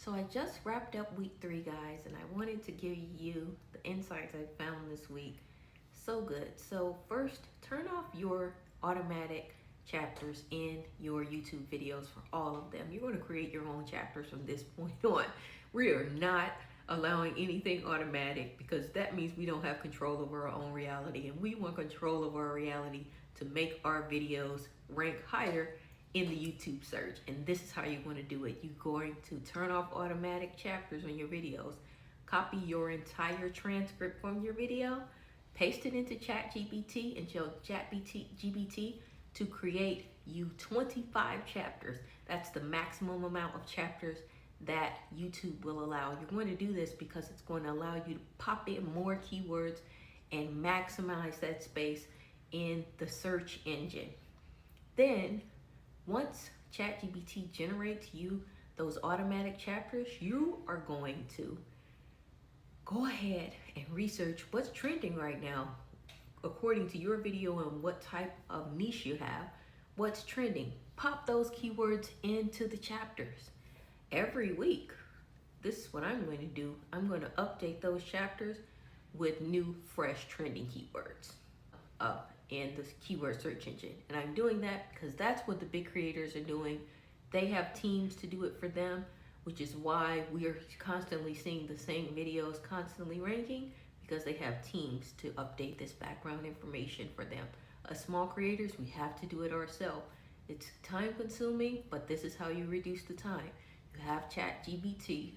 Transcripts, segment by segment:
So I just wrapped up week 3, guys, and I wanted to give you the insights I found this week. So good. So first, turn off your automatic chapters in your YouTube videos for all of them. You're going to create your own chapters from this point on. We are not allowing anything automatic because that means we don't have control over our own reality, and we want control over our reality to make our videos rank higher in the YouTube search. And this is how you're going to do it. You're going to turn off automatic chapters on your videos, copy your entire transcript from your video, paste it into ChatGPT, and tell ChatGPT to create you 25 chapters. That's the maximum amount of chapters that YouTube will allow. You're going to do this because it's going to allow you to pop in more keywords and maximize that space in the search engine. Then once ChatGPT generates you those automatic chapters, you are going to go ahead and research what's trending right now according to your video and what type of niche you have. What's trending? Pop those keywords into the chapters. Every week, this is what I'm going to do. I'm going to update those chapters with new, fresh, trending keywords up in the keyword search engine. And I'm doing that because that's what the big creators are doing. They have teams to do it for them, which is why we are constantly seeing the same videos constantly ranking, because they have teams to update this background information for them. As small creators, we have to do it ourselves. It's time consuming, but this is how you reduce the time. You have ChatGPT,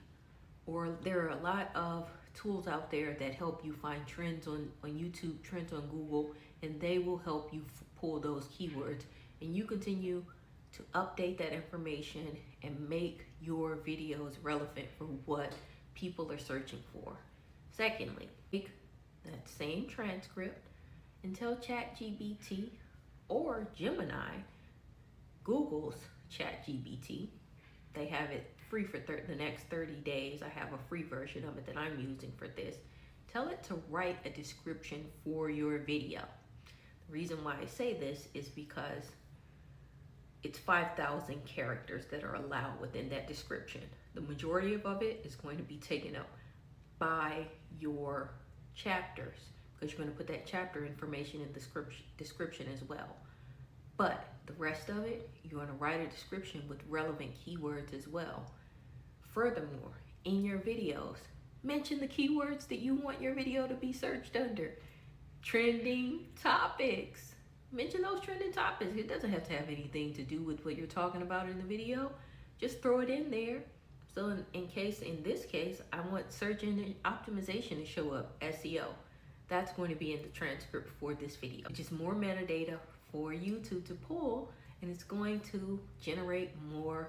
or there are a lot of tools out there that help you find trends on YouTube, trends on Google, and they will help you pull those keywords. And you continue to update that information and make your videos relevant for what people are searching for. Secondly, take that same transcript and tell ChatGPT or Gemini, Google's ChatGPT, they have it free for the next 30 days. I have a free version of it that I'm using for this. Tell it to write a description for your video. The reason why I say this is because it's 5,000 characters that are allowed within that description. The majority of it is going to be taken up by your chapters, because you're going to put that chapter information in the description as well. But the rest of it, you're going to write a description with relevant keywords as well. Furthermore, in your videos, mention the keywords that you want your video to be searched under. Trending topics. Mention those trending topics. It doesn't have to have anything to do with what you're talking about in the video. Just throw it in there. So in this case, I want search engine optimization to show up, SEO. That's going to be in the transcript for this video. Just more metadata for YouTube to pull, and it's going to generate more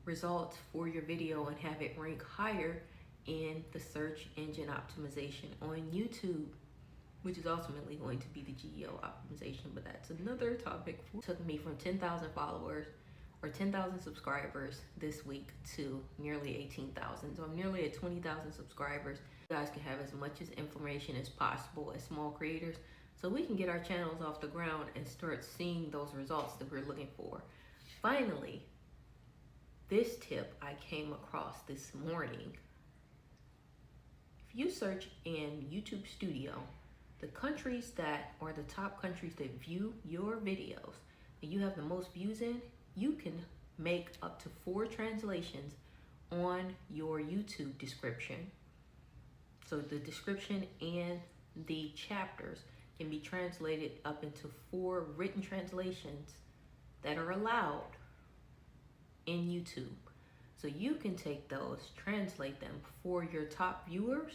results for your video and have it rank higher in the search engine optimization on YouTube, which is ultimately going to be the GEO optimization, but that's another topic. It took me from 10,000 followers or 10,000 subscribers this week to nearly 18,000. So I'm nearly at 20,000 subscribers. You guys can have as much information as possible as small creators, so we can get our channels off the ground and start seeing those results that we're looking for. Finally, this tip I came across this morning. If you search in YouTube Studio, the countries that are the top countries that view your videos that you have the most views in, you can make up to 4 translations on your YouTube description. So the description and the chapters can be translated up into 4 written translations that are allowed in YouTube. So you can take those, translate them for your top viewers,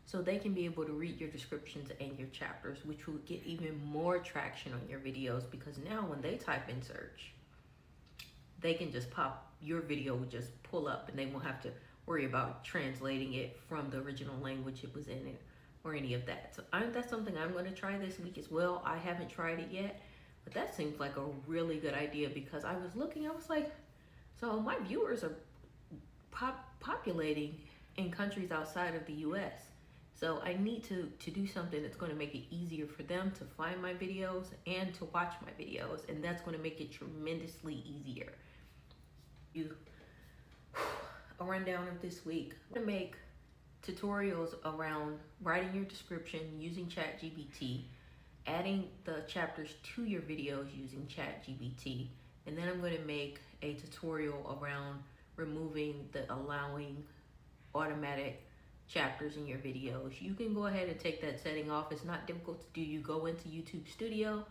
so they can be able to read your descriptions and your chapters, which will get even more traction on your videos, because now when they type in search, they can just pop, your video will just pull up, and they won't have to worry about translating it from the original language it was in it or any of that. So that's something I'm going to try this week as well. I haven't tried it yet, but that seems like a really good idea, because I was looking, I was like, so my viewers are populating in countries outside of the US. So I need to do something that's going to make it easier for them to find my videos and to watch my videos, and that's going to make it tremendously easier. Around rundown of this week. I'm going to make tutorials around writing your description using ChatGPT, adding the chapters to your videos using ChatGPT, and then I'm going to make a tutorial around removing the allowing automatic chapters in your videos. You can go ahead and take that setting off. It's not difficult to do. You go into YouTube Studio,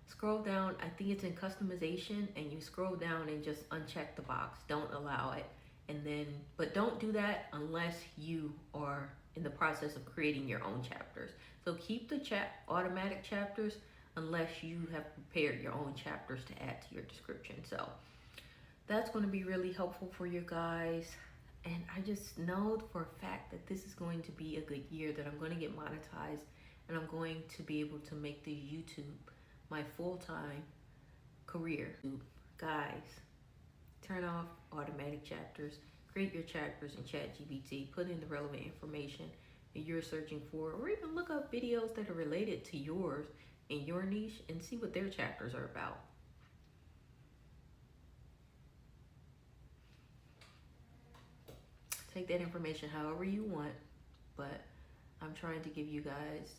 scroll down, I think it's in customization, and you scroll down and just uncheck the box. Don't allow it. And then, but don't do that unless you are in the process of creating your own chapters. So keep the automatic chapters unless you have prepared your own chapters to add to your description. So that's going to be really helpful for you guys. And I just know for a fact that this is going to be a good year, that I'm going to get monetized, and I'm going to be able to make this YouTube my full-time career. Guys, turn off automatic chapters, create your chapters in ChatGPT, put in the relevant information that you're searching for, or even look up videos that are related to yours in your niche and see what their chapters are about. Take that information however you want, but I'm trying to give you guys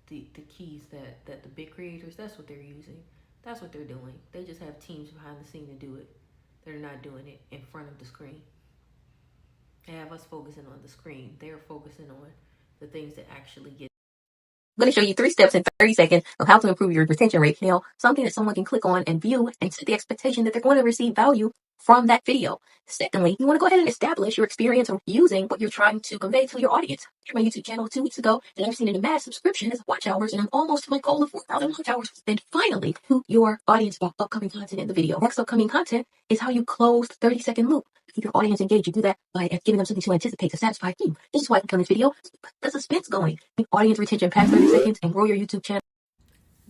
the keys that the big creators, that's what they're using. That's what they're doing. They just have teams behind the scene to do it. They're not doing it in front of the screen. They have us focusing on the screen. They're focusing on the things that actually get. I'm going to show you 3 steps in 30 seconds of how to improve your retention rate. Now, something that someone can click on and view and set the expectation that they're going to receive value from that video. Secondly, you want to go ahead and establish your experience of using what you're trying to convey to your audience. I my YouTube channel 2 weeks ago, and I've seen an amassed subscriptions, watch hours, and I'm almost to my goal of 4,000 watch hours. Then finally, to your audience about upcoming content in the video. Next upcoming content is how you close the 30-second loop. Keep your audience engaged. You do that by giving them something to anticipate, to satisfy you. This is why I can this video. Put the suspense going. Keep audience retention past 30 seconds and grow your YouTube channel.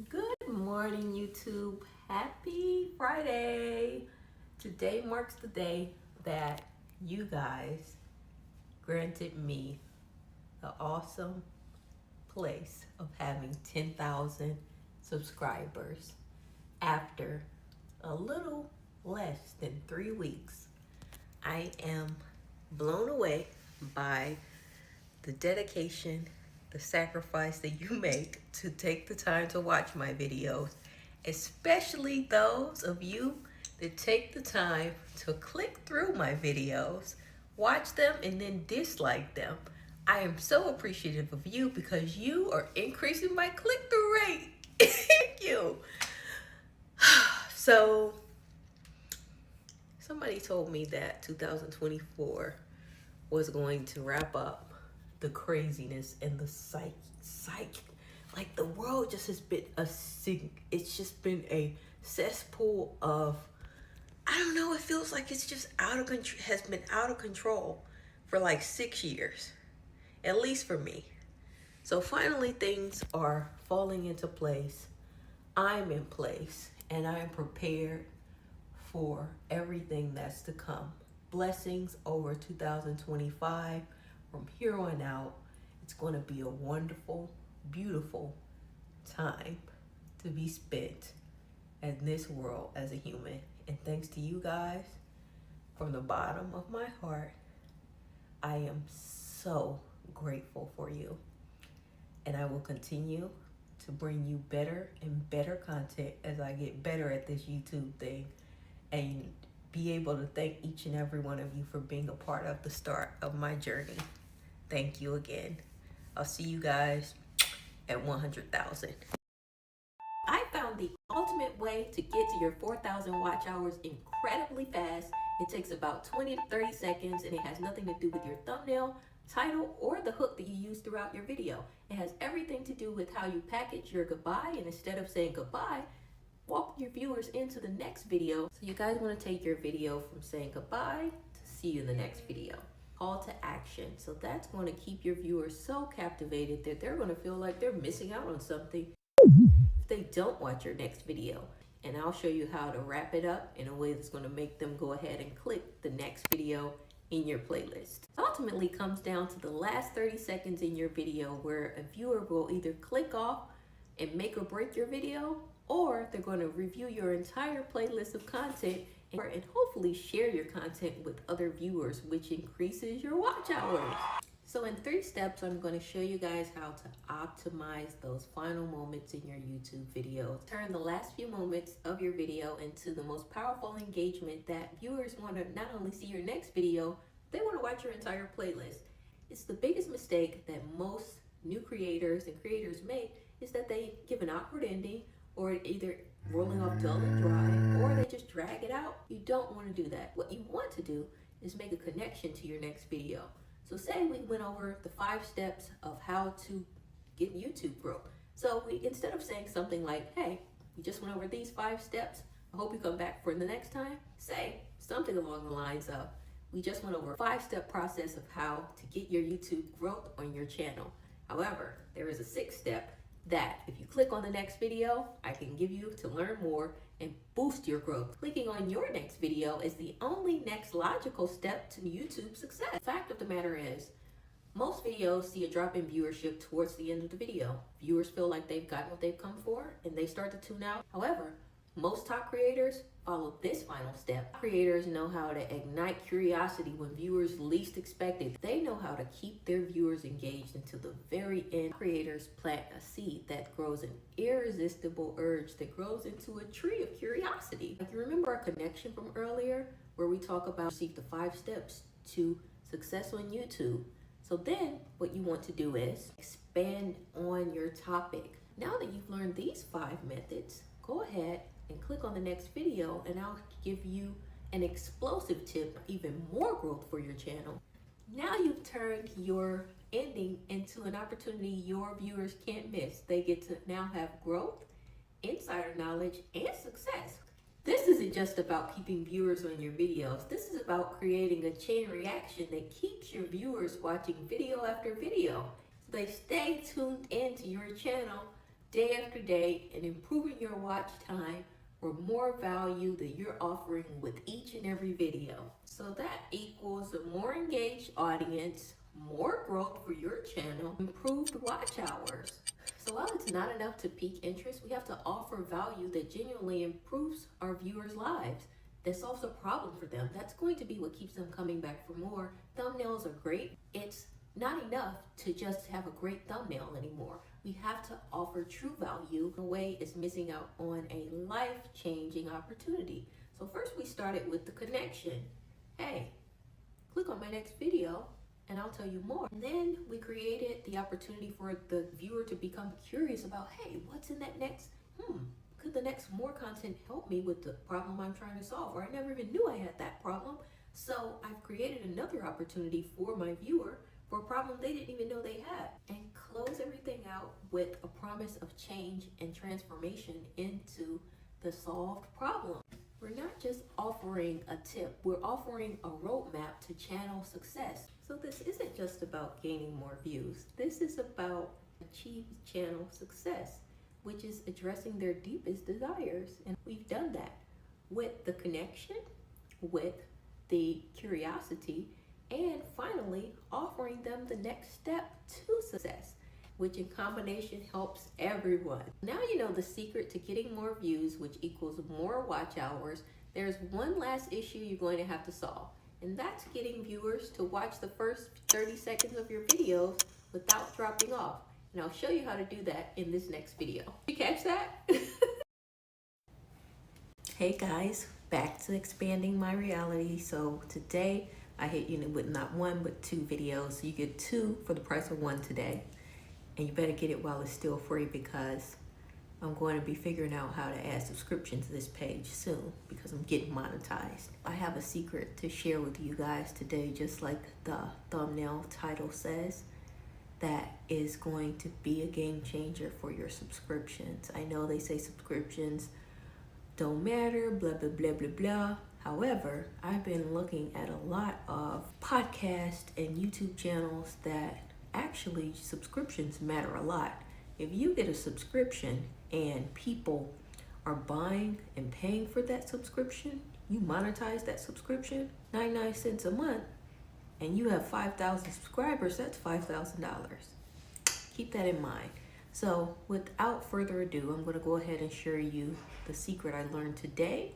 Good morning, YouTube. Happy Friday. Today marks the day that you guys granted me the awesome place of having 10,000 subscribers after a little less than 3 weeks. I am blown away by the dedication, the sacrifice that you make to take the time to watch my videos, especially those of you that take the time to click through my videos, watch them, and then dislike them. I am so appreciative of you because you are increasing my click-through rate. Thank you. So, somebody told me that 2024 was going to wrap up the craziness and the psych. Like the world just has been it's just been a cesspool of, I don't know, it feels like it's just has been out of control for like 6 years, at least for me. So finally things are falling into place. I'm in place and I am prepared for everything that's to come. Blessings over 2025. From here on out, it's going to be a wonderful, beautiful time to be spent in this world as a human. And thanks to you guys, from the bottom of my heart, I am so grateful for you. And I will continue to bring you better and better content as I get better at this YouTube thing, and be able to thank each and every one of you for being a part of the start of my journey. Thank you again. I'll see you guys at 100,000. I found the ultimate way to get to your 4,000 watch hours incredibly fast. It takes about 20 to 30 seconds, and it has nothing to do with your thumbnail, title, or the hook that you use throughout your video. It has everything to do with how you package your goodbye, and instead of saying goodbye, walk your viewers into the next video. So you guys want to take your video from saying goodbye to see you in the next video. Call to action. So that's going to keep your viewers so captivated that they're going to feel like they're missing out on something if they don't watch your next video. And I'll show you how to wrap it up in a way that's going to make them go ahead and click the next video in your playlist. It ultimately comes down to the last 30 seconds in your video, where a viewer will either click off and make or break your video, or they're going to review your entire playlist of content and hopefully share your content with other viewers, which increases your watch hours. So in 3 steps, I'm going to show you guys how to optimize those final moments in your YouTube videos. Turn the last few moments of your video into the most powerful engagement that viewers want to not only see your next video, they want to watch your entire playlist. It's the biggest mistake that most new creators and creators make, is that they give an awkward ending, or either rolling off dull and dry, or they just drag it out. You don't want to do that. What you want to do is make a connection to your next video. So say we went over the 5 steps of how to get YouTube growth. So instead of saying something like, hey, we just went over these 5 steps, I hope you come back for the next time, say something along the lines of, we just went over a 5-step process of how to get your YouTube growth on your channel. However, there is a 6th step that if you click on the next video, I can give you to learn more and boost your growth. Clicking on your next video is the only next logical step to YouTube success. The fact of the matter is, most videos see a drop in viewership towards the end of the video. Viewers feel like they've gotten what they've come for and they start to tune out. However, most top creators follow this final step. Creators know how to ignite curiosity when viewers least expect it. They know how to keep their viewers engaged until the very end. Creators plant a seed that grows an irresistible urge that grows into a tree of curiosity. Like, you remember our connection from earlier where we talk about receive the 5 steps to success on YouTube. So then what you want to do is expand on your topic. Now that you've learned these 5 methods, go ahead and click on the next video and I'll give you an explosive tip, even more growth for your channel. Now you've turned your ending into an opportunity your viewers can't miss. They get to now have growth, insider knowledge, and success. This isn't just about keeping viewers on your videos. This is about creating a chain reaction that keeps your viewers watching video after video. So they stay tuned into your channel day after day and improving your watch time or more value that you're offering with each and every video. So that equals a more engaged audience, more growth for your channel, improved watch hours. So while it's not enough to pique interest, we have to offer value that genuinely improves our viewers' lives, that solves a problem for them. That's going to be what keeps them coming back for more. Thumbnails are great. It's not enough to just have a great thumbnail anymore. We have to offer true value. The way is missing out on a life-changing opportunity. So first we started with the connection. Hey, click on my next video and I'll tell you more. And then we created the opportunity for the viewer to become curious about, hey, what's in that next? Could the next more content help me with the problem I'm trying to solve? Or I never even knew I had that problem. So I've created another opportunity for my viewer for a problem they didn't even know they had, and close everything out with a promise of change and transformation into the solved problem. We're not just offering a tip, we're offering a roadmap to channel success. So this isn't just about gaining more views. This is about achieving channel success, which is addressing their deepest desires. And we've done that with the connection, with the curiosity, and finally offering them the next step to success, which in combination helps everyone. Now you know the secret to getting more views, which equals more watch hours. There's one last issue you're going to have to solve, and that's getting viewers to watch the first 30 seconds of your videos without dropping off. And I'll show you how to do that in this next video. Did you catch that? Hey guys, back to expanding my reality. So today I hit you with not 1 but 2 videos. So you get 2 for the price of 1 today. And you better get it while it's still free, because I'm going to be figuring out how to add subscriptions to this page soon, because I'm getting monetized. I have a secret to share with you guys today, just like the thumbnail title says, that is going to be a game changer for your subscriptions. I know they say subscriptions don't matter, blah, blah, blah, blah, blah. However, I've been looking at a lot of podcasts and YouTube channels that actually subscriptions matter a lot. If you get a subscription and people are buying and paying for that subscription, you monetize that subscription, 99 cents a month, and you have 5,000 subscribers, that's $5,000. Keep that in mind. So without further ado, I'm going to go ahead and share you the secret I learned today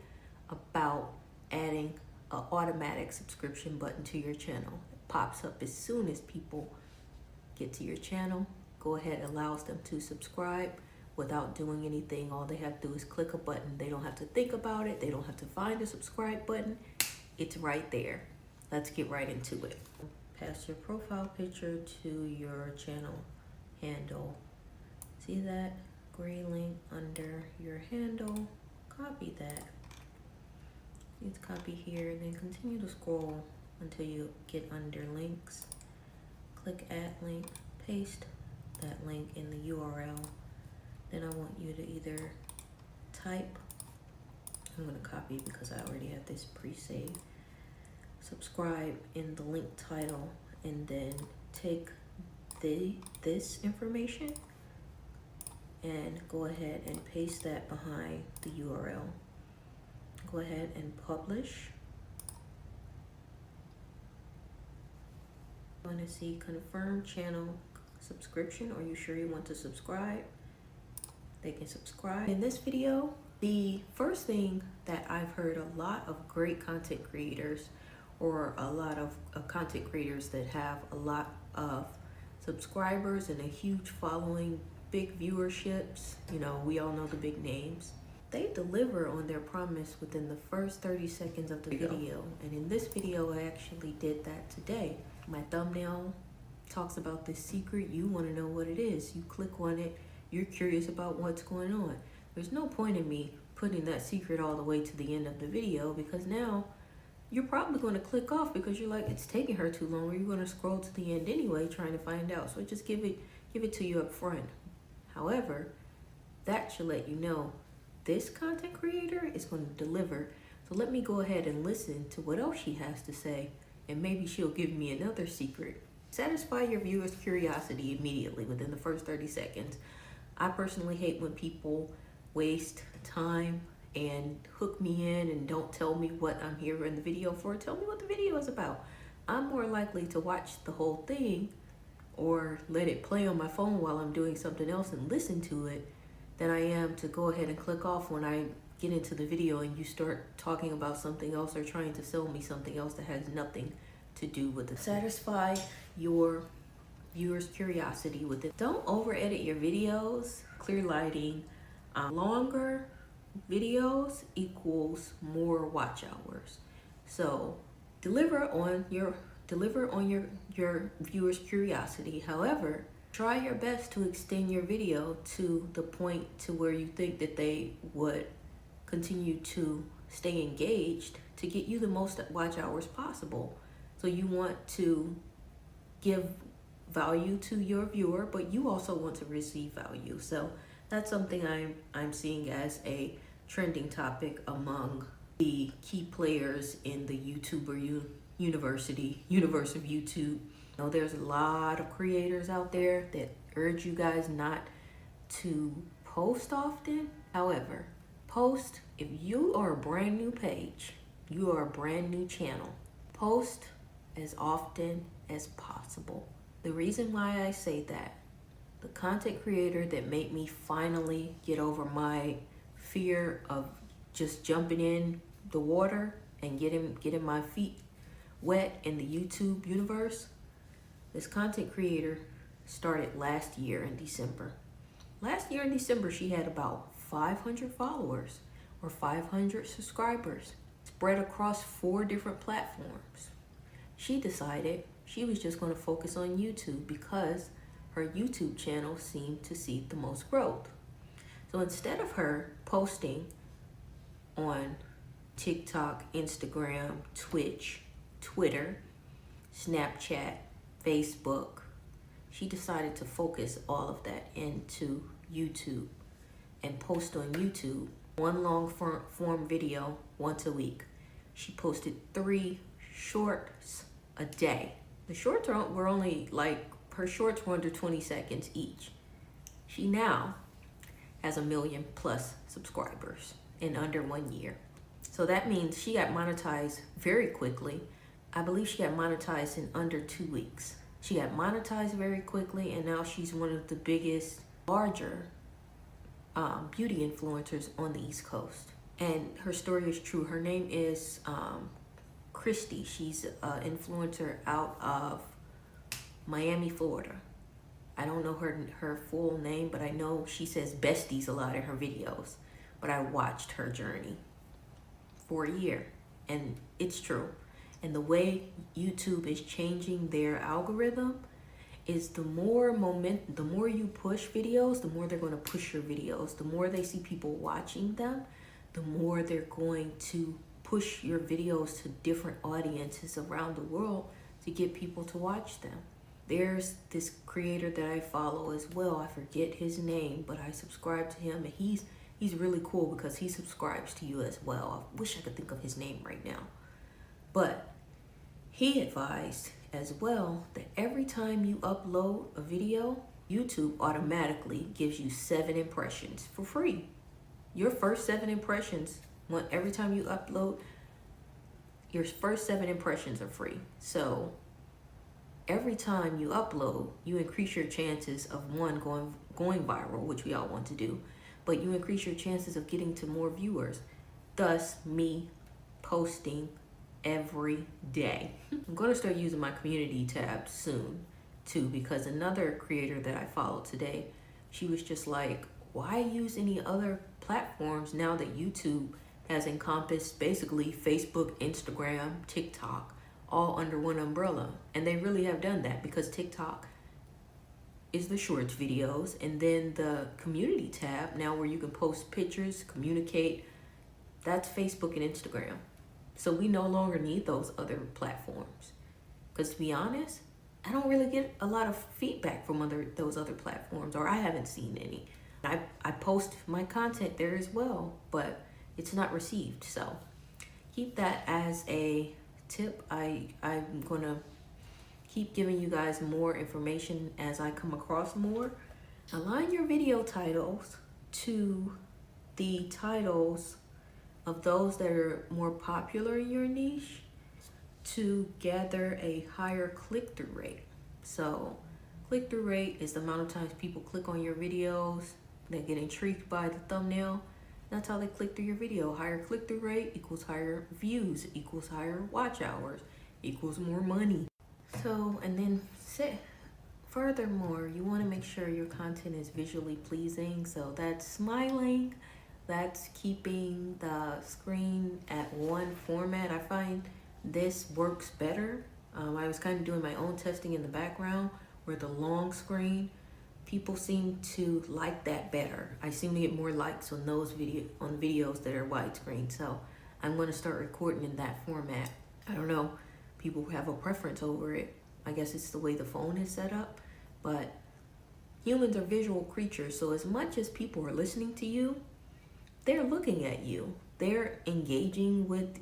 about adding an automatic subscription button to your channel. It pops up as soon as people get to your channel. Go ahead, allows them to subscribe without doing anything. All they have to do is click a button. They don't have to think about it. They don't have to find a subscribe button. It's right there. Let's get right into it. Pass your profile picture to your channel handle. See that gray link under your handle? Copy that. Let's copy here, then continue to scroll until you get under links. Click add link, paste that link in the URL. Then I want you to either type, I'm gonna copy because I already have this pre-saved, subscribe in the link title, and then take this information and go ahead and paste that behind the URL. Go ahead and publish. You want to see confirm channel subscription. Are you sure you want to subscribe? They can subscribe. In this video, the first thing that I've heard a lot of great content creators, or a lot of content creators that have a lot of subscribers and a huge following, big viewerships, you know, we all know the big names. They deliver on their promise within the first 30 seconds of the video. And in this video, I actually did that today. My thumbnail talks about this secret. You want to know what it is. You click on it. You're curious about what's going on. There's no point in me putting that secret all the way to the end of the video, because now you're probably going to click off because you're like, it's taking her too long, or you're going to scroll to the end anyway trying to find out. So just give it to you up front. However, that should let you know this content creator is going to deliver. So let me go ahead and listen to what else she has to say, and maybe she'll give me another secret. Satisfy your viewers' curiosity immediately within the first 30 seconds. I personally hate when people waste time and hook me in and don't tell me what I'm here in the video for. Tell me what the video is about. I'm more likely to watch the whole thing or let it play on my phone while I'm doing something else and listen to it than I am to go ahead and click off when I get into the video and you start talking about something else or trying to sell me something else that has nothing to do with it. Satisfy your viewers' curiosity with it. Don't over edit your videos. Clear lighting. Longer videos equals more watch hours. So deliver on your viewers' curiosity. However, try your best to extend your video to the point to where you think that they would continue to stay engaged to get you the most watch hours possible. So you want to give value to your viewer, but you also want to receive value. So that's something I'm seeing as a trending topic among the key players in the YouTuber universe of YouTube. You know, there's a lot of creators out there that urge you guys not to post often. However, post, if you are a brand new page, you are a brand new channel, post as often as possible. The reason why I say that, the content creator that made me finally get over my fear of just jumping in the water and getting my feet wet in the YouTube universe, this content creator started last year in December. Last year in December, she had about 500 followers or 500 subscribers spread across 4 different platforms. She decided she was just going to focus on YouTube because her YouTube channel seemed to see the most growth. So instead of her posting on TikTok, Instagram, Twitch, Twitter, Snapchat, Facebook, she decided to focus all of that into YouTube and post on YouTube one long form video once a week. She posted 3 shorts a day. The shorts were only like, her shorts were under 20 seconds each. She now has 1 million+ subscribers in under 1 year. So that means she got monetized very quickly. I believe she got monetized in under 2 weeks. She got monetized very quickly, and now she's one of the biggest, larger beauty influencers on the East Coast. and her story is true. Her name is Christy. She's an influencer out of Miami, Florida. I don't know her full name, but I know she says besties a lot in her videos. But I watched her journey for a year, and it's true. And the way YouTube is changing their algorithm is the more you push videos, the more they're going to push your videos. The more they see people watching them, the more they're going to push your videos to different audiences around the world to get people to watch them. There's this creator that I follow as well. I forget his name, but I subscribe to him, and he's really cool because he subscribes to you as well. I wish I could think of his name right now. But he advised as well that every time you upload a video, YouTube automatically gives you 7 impressions for free. Your first 7 impressions, every time you upload, your first 7 impressions are free. So every time you upload, you increase your chances of one, going viral, which we all want to do, but you increase your chances of getting to more viewers. Thus, me posting every day. I'm going to start using my community tab soon too, because another creator that I followed today, she was just like, why use any other platforms now that YouTube has encompassed basically Facebook, Instagram, TikTok, all under one umbrella? And they really have done that, because TikTok is the shorts videos, and then the community tab now where you can post pictures, communicate, that's Facebook and Instagram. So we no longer need those other platforms, because to be honest, I don't really get a lot of feedback from those other platforms, or I haven't seen any. I post my content there as well, but it's not received. So keep that as a tip. I'm gonna keep giving you guys more information as I come across more. Align your video titles to the titles of those that are more popular in your niche to gather a higher click-through rate. So click-through rate is the amount of times people click on your videos, they get intrigued by the thumbnail. That's how they click through your video. Higher click-through rate equals higher views, equals higher watch hours, equals more money. So, and then furthermore, you want to make sure your content is visually pleasing. So that's smiling, that's keeping the screen at one format. I find this works better. I was kind of doing my own testing in the background where the long screen, people seem to like that better. I seem to get more likes on those videos that are widescreen. So I'm going to start recording in that format. I don't know, people have a preference over it. I guess it's the way the phone is set up, but humans are visual creatures. So as much as people are listening to you, they're looking at you. They're engaging with,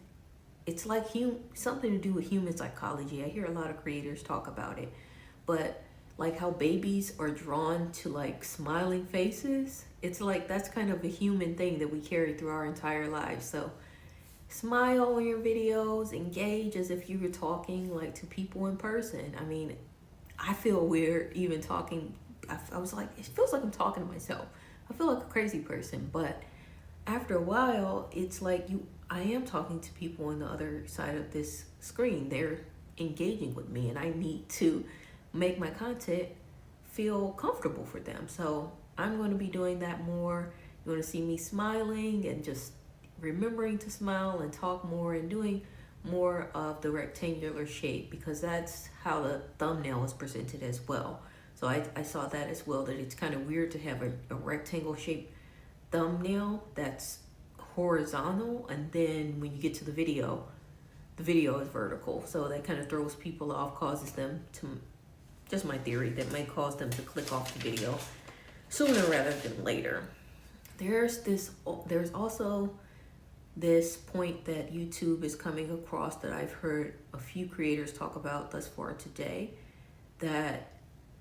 it's like something to do with human psychology. I hear a lot of creators talk about it, but like how babies are drawn to like smiling faces. It's like that's kind of a human thing that we carry through our entire lives. So smile in your videos, engage as if you were talking like to people in person. I mean, I feel weird even talking. I was like, it feels like I'm talking to myself. I feel like a crazy person, but after a while, it's like I am talking to people on the other side of this screen. They're engaging with me, and I need to make my content feel comfortable for them. So I'm going to be doing that more. You're going to see me smiling and just remembering to smile and talk more and doing more of the rectangular shape, because that's how the thumbnail is presented as well. So I saw that as well, that it's kind of weird to have a rectangle shaped thumbnail that's horizontal, and then when you get to the video is vertical. So that kind of throws people off, causes them to, just my theory, that may cause them to click off the video sooner rather than later. There's also this point that YouTube is coming across that I've heard a few creators talk about thus far today, that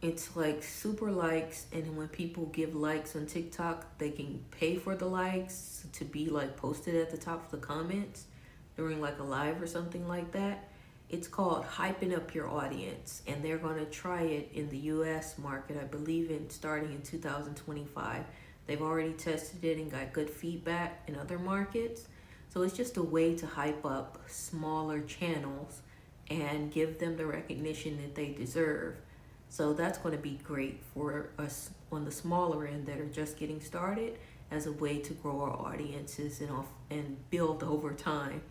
it's like super likes, and when people give likes on TikTok, they can pay for the likes to be like posted at the top of the comments during like a live or something like that. It's called hyping up your audience, and they're going to try it in the US market, I believe, starting in 2025. They've already tested it and got good feedback in other markets. So it's just a way to hype up smaller channels and give them the recognition that they deserve. So that's going to be great for us on the smaller end that are just getting started, as a way to grow our audiences and build over time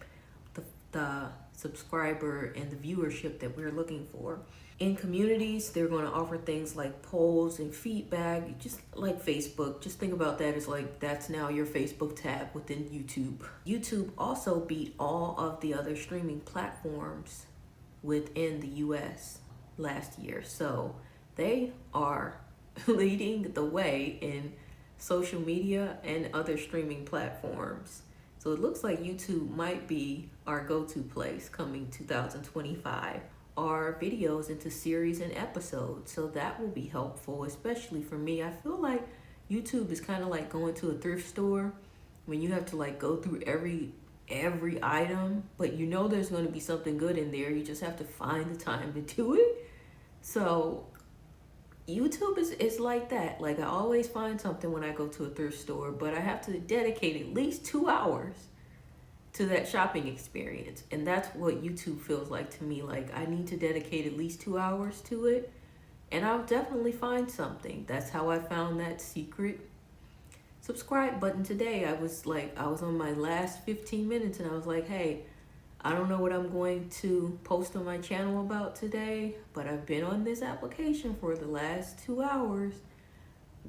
the subscriber and the viewership that we're looking for. In communities, they're going to offer things like polls and feedback, just like Facebook. Just think about that as like that's now your Facebook tab within YouTube. YouTube also beat all of the other streaming platforms within the US last year. So they are leading the way in social media and other streaming platforms. So it looks like YouTube might be our go-to place coming 2025. Our videos into series and episodes. So that will be helpful, especially for me. I feel like YouTube is kind of like going to a thrift store when you have to like go through every item, but you know there's going to be something good in there. You just have to find the time to do it. So YouTube is like that. Like I always find something when I go to a thrift store, but I have to dedicate at least 2 hours to that shopping experience. And that's what YouTube feels like to me. Like I need to dedicate at least 2 hours to it, and I'll definitely find something. That's how I found that secret subscribe button today. I was on my last 15 minutes and I was like, hey, I don't know what I'm going to post on my channel about today, but I've been on this application for the last 2 hours,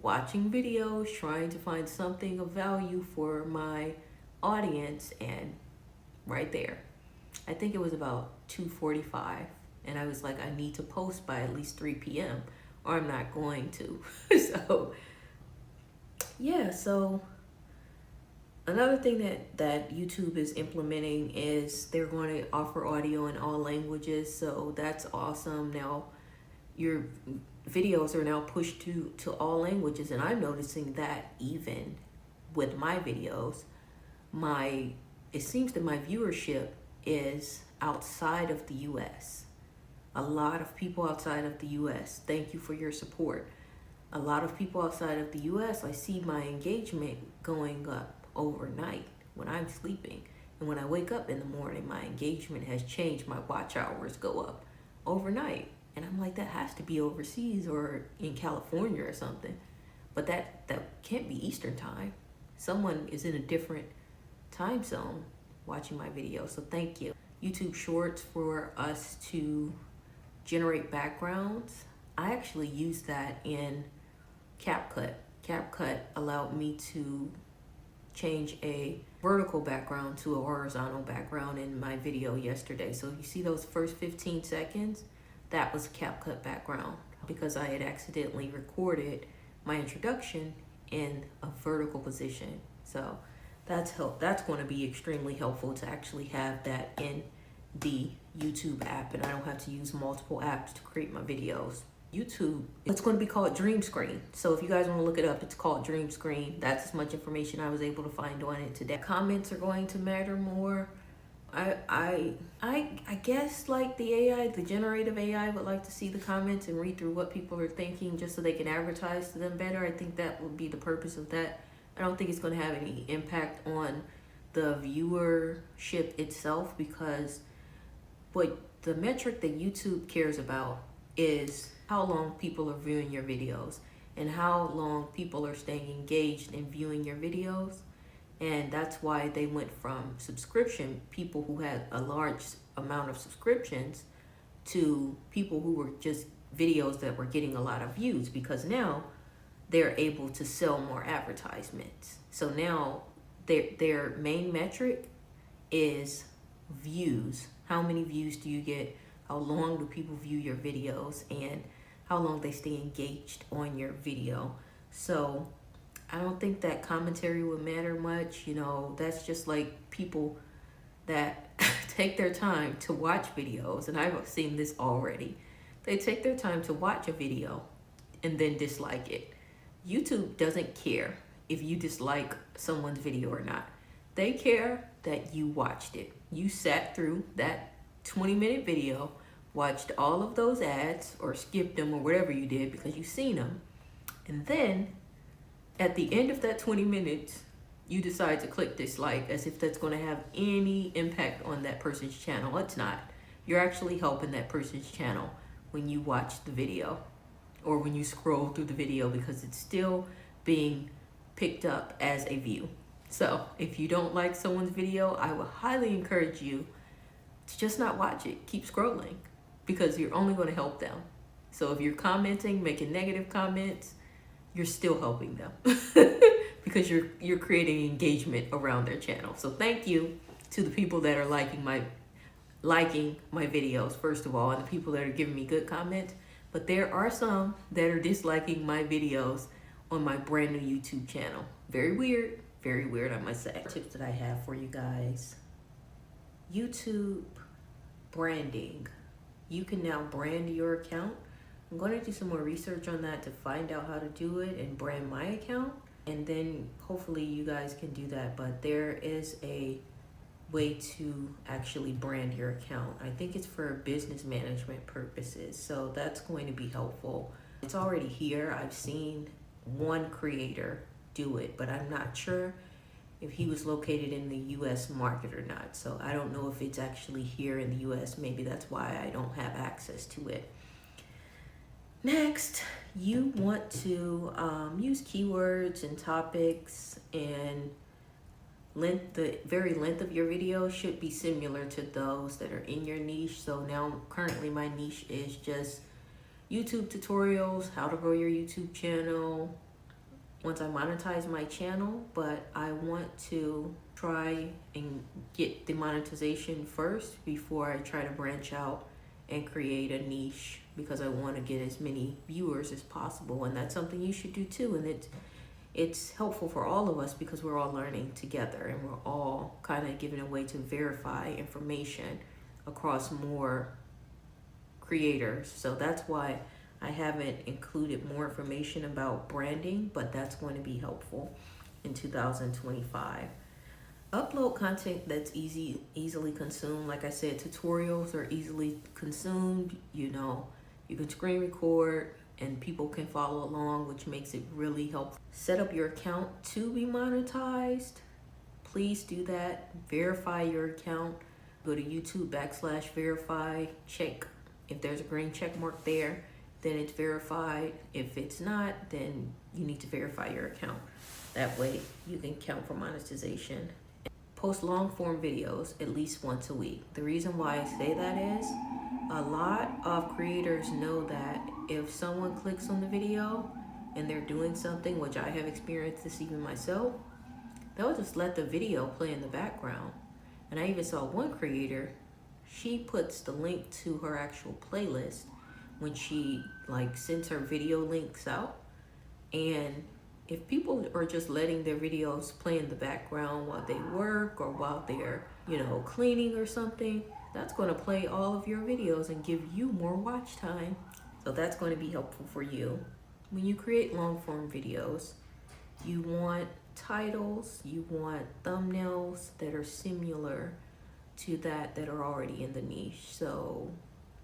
watching videos, trying to find something of value for my audience, and right there, I think it was about 2:45, and I was like, I need to post by at least 3 p.m. or I'm not going to. So yeah, so another thing that YouTube is implementing is they're going to offer audio in all languages. So that's awesome. Now your videos are now pushed to all languages, and I'm noticing that even with my videos, it seems that my viewership is outside of the US. A lot of people outside of the US, thank you for your support. A lot of people outside of the US, I see my engagement going up overnight when I'm sleeping. And when I wake up in the morning, my engagement has changed. My watch hours go up overnight. And I'm like, that has to be overseas or in California or something. But that can't be Eastern time. Someone is in a different time zone watching my video. So thank you. YouTube Shorts for us to generate backgrounds. I actually used that in CapCut. CapCut allowed me to change a vertical background to a horizontal background in my video yesterday. So you see those first 15 seconds, that was CapCut background because I had accidentally recorded my introduction in a vertical position. So that's going to be extremely helpful to actually have that in the YouTube app, and I don't have to use multiple apps to create my videos. YouTube, it's going to be called Dream Screen. So if you guys want to look it up, it's called Dream Screen. That's as much information I was able to find on it today. Comments are going to matter more. I guess like the AI, the generative AI would like to see the comments and read through what people are thinking just so they can advertise to them better. I think that would be the purpose of that. I don't think it's going to have any impact on the viewership itself, because what the metric that YouTube cares about is how long people are viewing your videos and how long people are staying engaged in viewing your videos. And that's why they went from subscription, people who had a large amount of subscriptions, to people who were just videos that were getting a lot of views, because now they're able to sell more advertisements. So now their main metric is views. How many views do you get? How long do people view your videos? And how long they stay engaged on your video. So I don't think that commentary would matter much. You know, that's just like people that take their time to watch videos. And I've seen this already. They take their time to watch a video and then dislike it. YouTube doesn't care if you dislike someone's video or not. They care that you watched it. You sat through that 20-minute video, watched all of those ads or skipped them or whatever you did because you've seen them. And then At the end of that 20 minutes, you decide to click dislike as if that's going to have any impact on that person's channel. It's not. You're actually helping that person's channel when you watch the video or when you scroll through the video, because it's still being picked up as a view. So if you don't like someone's video, I would highly encourage you to just not watch it. Keep scrolling, because you're only going to help them. So if you're commenting, making negative comments, you're still helping them because you're creating engagement around their channel. So thank you to the people that are liking my videos, first of all, and the people that are giving me good comments. But there are some that are disliking my videos on my brand new YouTube channel. Very weird, I must say. Tips that I have for you guys. YouTube branding. You can now brand your account. I'm going to do some more research on that to find out how to do it and brand my account. And then hopefully you guys can do that. But there is a way to actually brand your account. I think it's for business management purposes. So that's going to be helpful. It's already here. I've seen one creator do it, but I'm not sure if he was located in the US market or not. So I don't know if it's actually here in the US. Maybe that's why I don't have access to it. Next, you want to use keywords and topics, and the very length of your video should be similar to those that are in your niche. So now currently my niche is just YouTube tutorials, how to grow your YouTube channel once I monetize my channel, but I want to try and get the monetization first before I try to branch out and create a niche, because I want to get as many viewers as possible. And that's something you should do too. And it's helpful for all of us because we're all learning together and we're all kind of giving a way to verify information across more creators. So that's why I haven't included more information about branding, but that's going to be helpful in 2025. Upload content that's easily consumed. Like I said, tutorials are easily consumed. You know, you can screen record and people can follow along, which makes it really helpful. Set up your account to be monetized. Please do that. Verify your account. Go to YouTube /verify. Check if there's a green check mark there, then it's verified. If it's not, then you need to verify your account. That way you can count for monetization. Post long form videos at least once a week. The reason why I say that is a lot of creators know that if someone clicks on the video and they're doing something, which I have experienced this even myself, they'll just let the video play in the background. And I even saw one creator, she puts the link to her actual playlist when she sends her video links out. And if people are just letting their videos play in the background while they work or while they're, cleaning or something, that's going to play all of your videos and give you more watch time. So that's going to be helpful for you. When you create long form videos, you want titles, you want thumbnails that are similar to that are already in the niche. So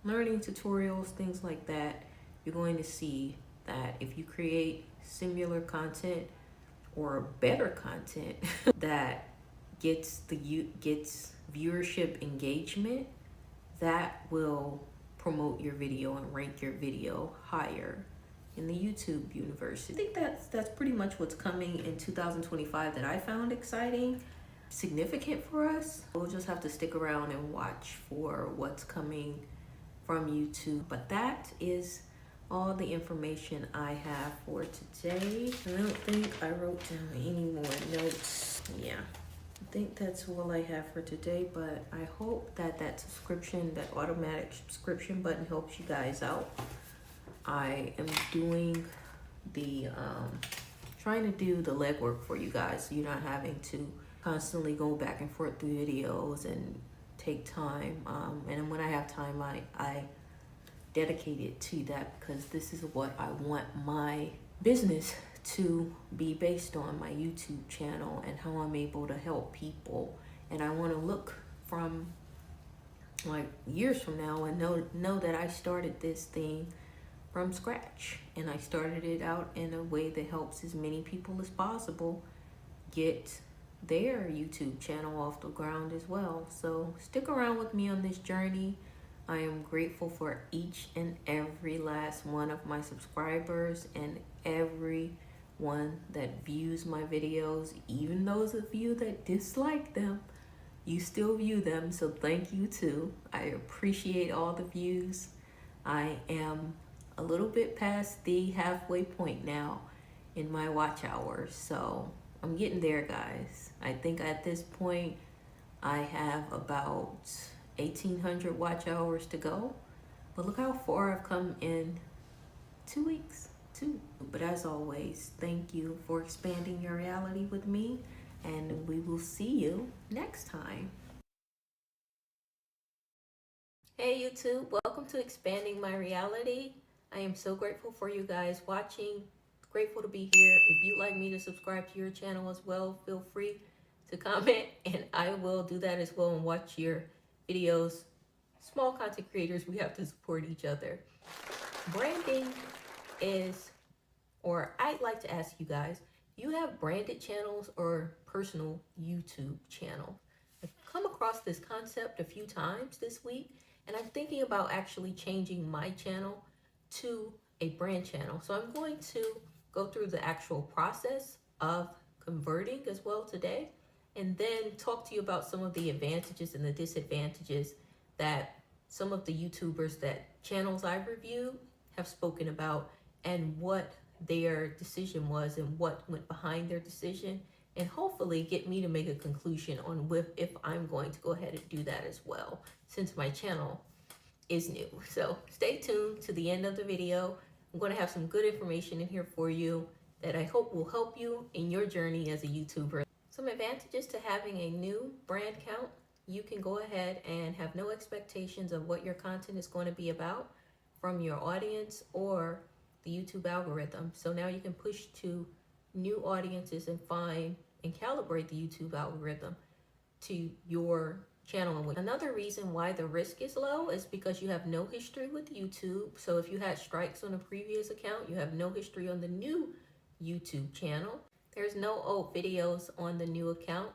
learning tutorials, things like that, you're going to see that if you create similar content or better content that gets viewership engagement, that will promote your video and rank your video higher in the YouTube universe. I think that's pretty much what's coming in 2025 that I found exciting, significant for us. We'll just have to stick around and watch for what's coming from YouTube. But that is all the information I have for today. I don't think I wrote down any more notes. Yeah, I think that's all I have for today, but I hope that automatic subscription button helps you guys out. I am doing trying to do the legwork for you guys, so you're not having to constantly go back and forth through videos and take time. And when I have time, I dedicate it to that, because this is what I want my business to be based on, my YouTube channel, and how I'm able to help people. And I want to look from years from now and know that I started this thing from scratch, and I started it out in a way that helps as many people as possible get their YouTube channel off the ground as well. So stick around with me on this journey. I am grateful for each and every last one of my subscribers and everyone that views my videos, even those of you that dislike them. You still view them, so thank you too. I appreciate all the views. I am a little bit past the halfway point now in my watch hours, so I'm getting there, guys. I think at this point I have about 1,800 watch hours to go, but look how far I've come in 2 weeks too. But as always, thank you for expanding your reality with me, and we will see you next time. Hey YouTube, welcome to Expanding My Reality. I am so grateful for you guys watching. Grateful to be here. If you'd like me to subscribe to your channel as well, feel free to comment, and I will do that as well and watch your videos. Small content creators, we have to support each other. Branding is, or I'd like to ask you guys, you have branded channels or personal YouTube channel? I've come across this concept a few times this week, and I'm thinking about actually changing my channel to a brand channel. So I'm going to go through the actual process of converting as well today, and then talk to you about some of the advantages and the disadvantages that some of the YouTubers that channels I've reviewed have spoken about, and what their decision was and what went behind their decision, and hopefully get me to make a conclusion on if I'm going to go ahead and do that as well, since my channel is new. So stay tuned to the end of the video. I'm going to have some good information in here for you that I hope will help you in your journey as a YouTuber. Some advantages to having a new brand account: you can go ahead and have no expectations of what your content is going to be about from your audience or the YouTube algorithm. So now you can push to new audiences and find and calibrate the YouTube algorithm to your channel. Another reason why the risk is low is because you have no history with YouTube. So if you had strikes on a previous account, you have no history on the new YouTube channel. There's no old videos on the new account.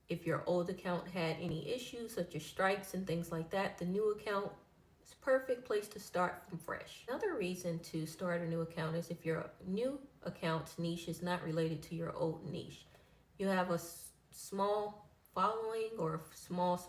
If your old account had any issues such as strikes and things like that, the new account is a perfect place to start from fresh. Another reason to start a new account is if your new account's niche is not related to your old niche. You have a small following or small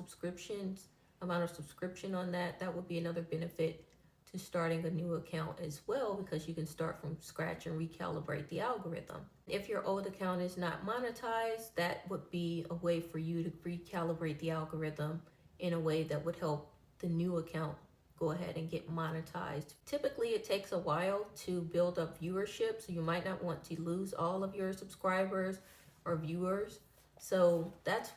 amount of subscription on that, that would be another benefit to starting a new account as well, because you can start from scratch and recalibrate the algorithm. If your old account is not monetized, that would be a way for you to recalibrate the algorithm in a way that would help the new account go ahead and get monetized. Typically it takes a while to build up viewership, so you might not want to lose all of your subscribers or viewers. So that's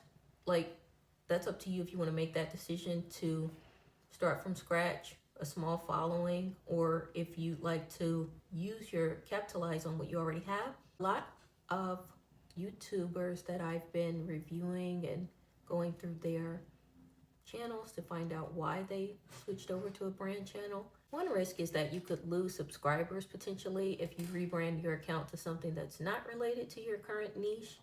up to you if you want to make that decision to start from scratch, a small following, or if you'd like to capitalize on what you already have. A lot of YouTubers that I've been reviewing and going through their channels to find out why they switched over to a brand channel. One risk is that you could lose subscribers potentially if you rebrand your account to something that's not related to your current niche.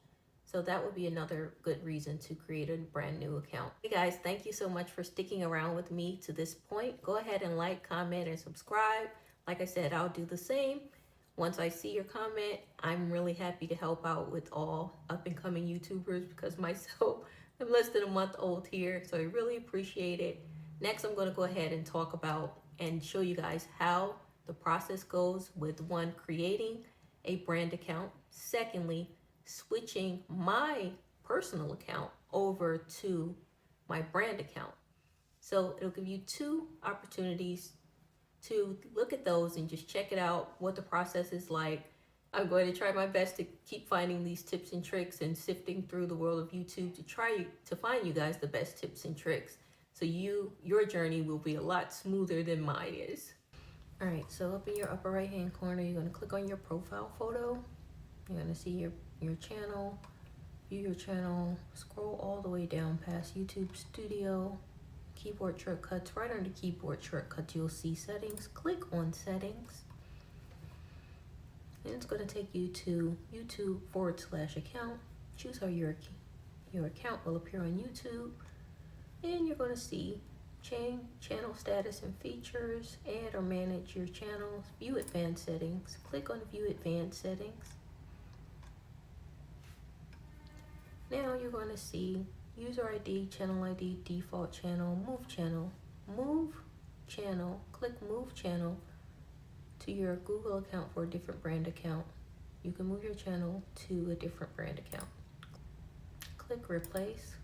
So that would be another good reason to create a brand new account. Hey guys, thank you so much for sticking around with me to this point. Go ahead and like, comment, and subscribe. Like I said, I'll do the same. Once I see your comment, I'm really happy to help out with all up and coming YouTubers, because myself, I'm less than a month old here, so I really appreciate it. Next, I'm going to go ahead and talk about and show you guys how the process goes with one, creating a brand account. Secondly, switching my personal account over to my brand account. So it'll give you two opportunities to look at those and just check it out, what the process is like. I'm going to try my best to keep finding these tips and tricks and sifting through the world of YouTube to try to find you guys the best tips and tricks, so your journey will be a lot smoother than mine is. All right, so up in your upper right hand corner, you're going to click on your profile photo. You're going to see your channel, view your channel, scroll all the way down past YouTube Studio, keyboard shortcuts. Right under keyboard shortcuts, you'll see settings. Click on settings. And it's going to take you to YouTube/account. Choose how your account will appear on YouTube. And you're going to see change channel status and features, add or manage your channels, view advanced settings. Click on view advanced settings. Now you're going to see user ID, channel ID, default channel, move channel. Move channel, click move channel to your Google account for a different brand account. You can move your channel to a different brand account. Click replace.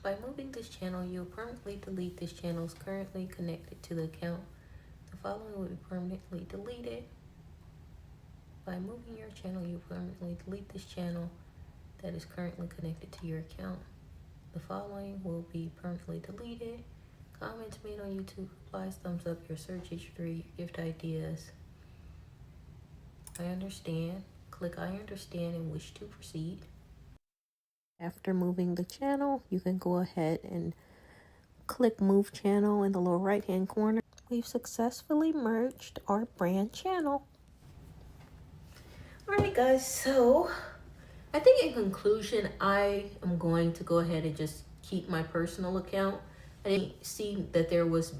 By moving this channel, you'll permanently delete this channels currently connected to the account. The following will be permanently deleted. By moving your channel, you'll permanently delete this channel that is currently connected to your account. The following will be permanently deleted. Comments made on YouTube, replies, thumbs up, your search history, gift ideas. I understand. Click I understand and wish to proceed. After moving the channel, you can go ahead and click move channel in the lower right hand corner. We've successfully merged our brand channel. All right, guys, so I think in conclusion, I am going to go ahead and just keep my personal account. I didn't see that there was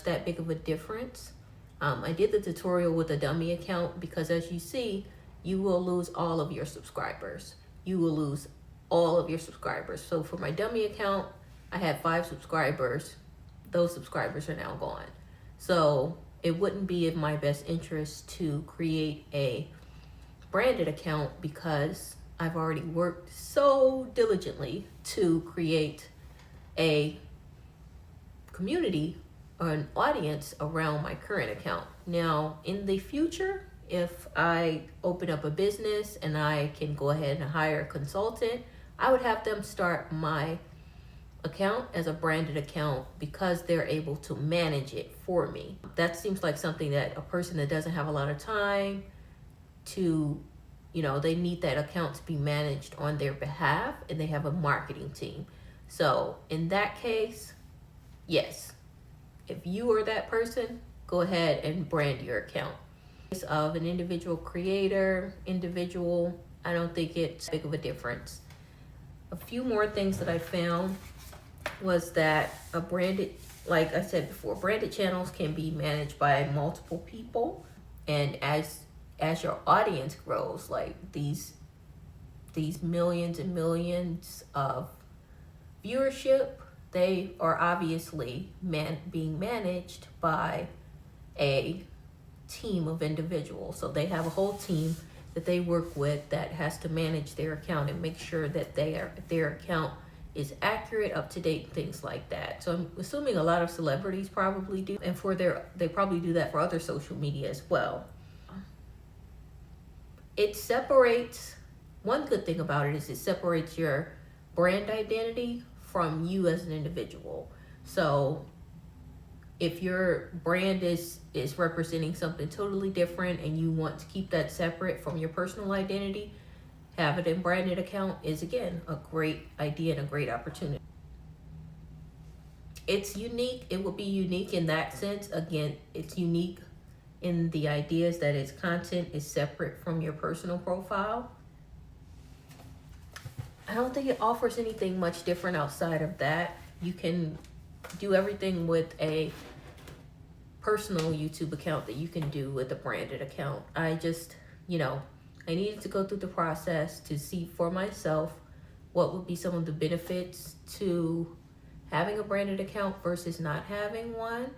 that big of a difference. I did the tutorial with a dummy account because, as you see, you will lose all of your subscribers. You will lose all of your subscribers. So for my dummy account, I had 5 subscribers. Those subscribers are now gone. So it wouldn't be in my best interest to create a branded account because I've already worked so diligently to create a community or an audience around my current account. Now, in the future, if I open up a business and I can go ahead and hire a consultant, I would have them start my account as a branded account because they're able to manage it for me. That seems like something that a person that doesn't have a lot of time to, they need that account to be managed on their behalf, and they have a marketing team. So in that case, yes, if you are that person, go ahead and brand your account. Of an individual creator, I don't think it's big of a difference. A few more things that I found was that a branded, like I said before, branded channels can be managed by multiple people, and as your audience grows, like these millions and millions of viewership, they are obviously being managed by a team of individuals. So they have a whole team that they work with that has to manage their account and make sure that their account is accurate, up to date, things like that. So I'm assuming a lot of celebrities probably do, and they probably do that for other social media as well. It separates, one good thing about it is it separates your brand identity from you as an individual. So if your brand is representing something totally different and you want to keep that separate from your personal identity, have it in branded account is, again, a great idea and a great opportunity. It's unique. It will be unique in that sense. Again, it's unique in the ideas that its content is separate from your personal profile. I don't think it offers anything much different outside of that. You can do everything with a personal YouTube account that you can do with a branded account. I just, I needed to go through the process to see for myself what would be some of the benefits to having a branded account versus not having one.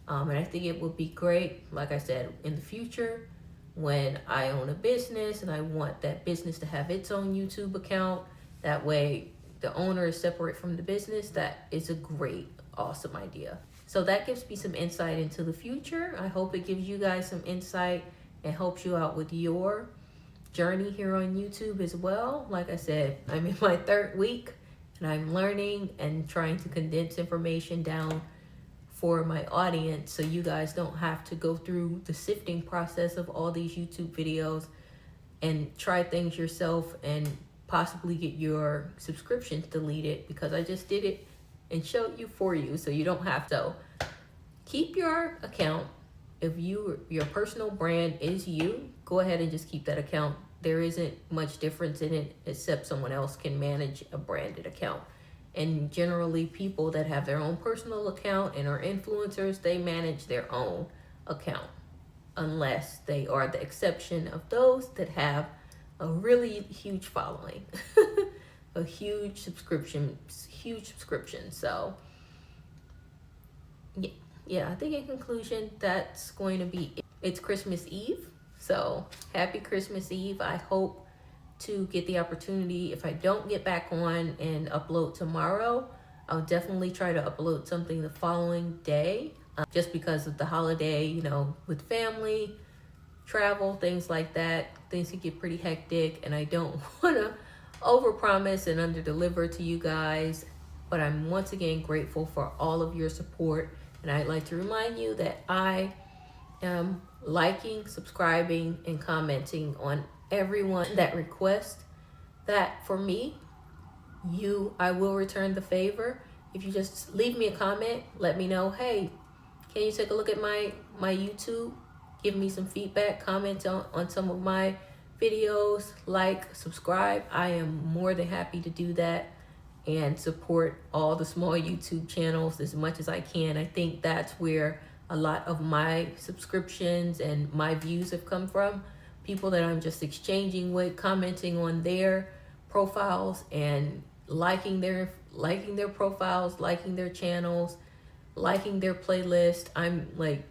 And I think it would be great, like I said, in the future when I own a business and I want that business to have its own YouTube account. That way the owner is separate from the business. That is a great, awesome idea. So that gives me some insight into the future. I hope it gives you guys some insight and helps you out with your journey here on YouTube as well. Like I said, I'm in my 3rd week and I'm learning and trying to condense information down for my audience so you guys don't have to go through the sifting process of all these YouTube videos and try things yourself and possibly get your subscriptions deleted, because I just did it and showed you for you, so you don't have to. Keep your account. If your personal brand is you, go ahead and just keep that account. There isn't much difference in it, except someone else can manage a branded account. And generally, people that have their own personal account and are influencers, they manage their own account, unless they are the exception of those that have a really huge following, a huge subscription. So yeah, I think in conclusion, that's going to be it. It's Christmas Eve, so happy Christmas Eve. I hope to get the opportunity, if I don't get back on and upload tomorrow, I'll definitely try to upload something the following day, just because of the holiday, you know, with family, travel, things like that. Things can get pretty hectic, and I don't want to overpromise and underdeliver to you guys. But I'm once again grateful for all of your support, and I'd like to remind you that I am liking, subscribing, and commenting on everyone that requests that for me. I will return the favor. If you just leave me a comment, let me know, hey, can you take a look at my YouTube? Give me some feedback, comment on some of my videos, like, subscribe. I am more than happy to do that and support all the small YouTube channels as much as I can. I think that's where a lot of my subscriptions and my views have come from. People that I'm just exchanging with, commenting on their profiles and liking their profiles, liking their channels, liking their playlist. I'm like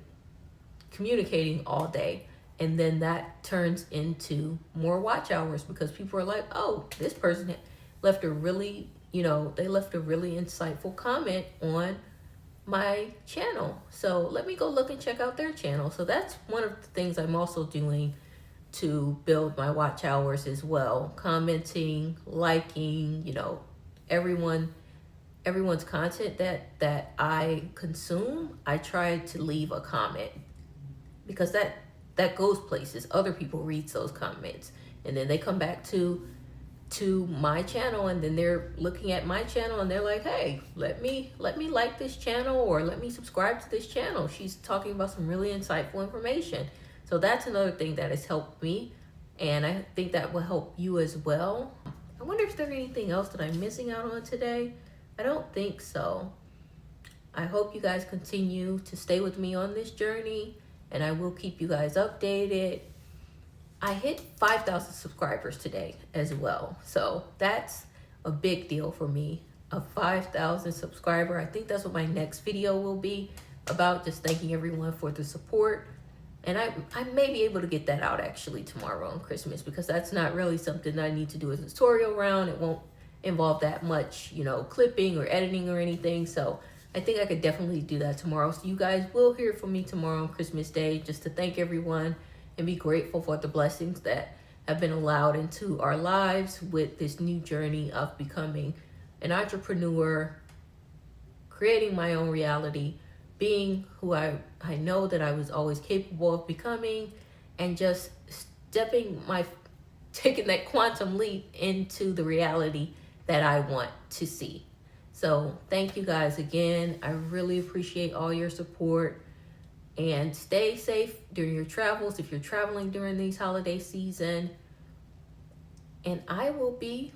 communicating all day, and then that turns into more watch hours, because people are like, oh, this person left a really, they left a really insightful comment on my channel, so let me go look and check out their channel. So that's one of the things I'm also doing to build my watch hours as well. Commenting, liking, everyone's content that I consume, I try to leave a comment, because that goes places. Other people read those comments, and then they come back to my channel, and then they're looking at my channel and they're like, hey, let me like this channel, or let me subscribe to this channel. She's talking about some really insightful information. So that's another thing that has helped me, and I think that will help you as well. I wonder if there's anything else that I'm missing out on today. I don't think so. I hope you guys continue to stay with me on this journey, and I will keep you guys updated. I hit 5,000 subscribers today as well, so that's a big deal for me. A 5,000 subscriber. I think that's what my next video will be about, just thanking everyone for the support. And I may be able to get that out actually tomorrow on Christmas, because that's not really something that I need to do a tutorial around. It won't involve that much, clipping or editing or anything. So I think I could definitely do that tomorrow. So you guys will hear from me tomorrow on Christmas Day, just to thank everyone and be grateful for the blessings that have been allowed into our lives with this new journey of becoming an entrepreneur, creating my own reality, being who I know that I was always capable of becoming, and just taking that quantum leap into the reality that I want to see. So thank you guys again. I really appreciate all your support, and stay safe during your travels if you're traveling during these holiday season. And I will be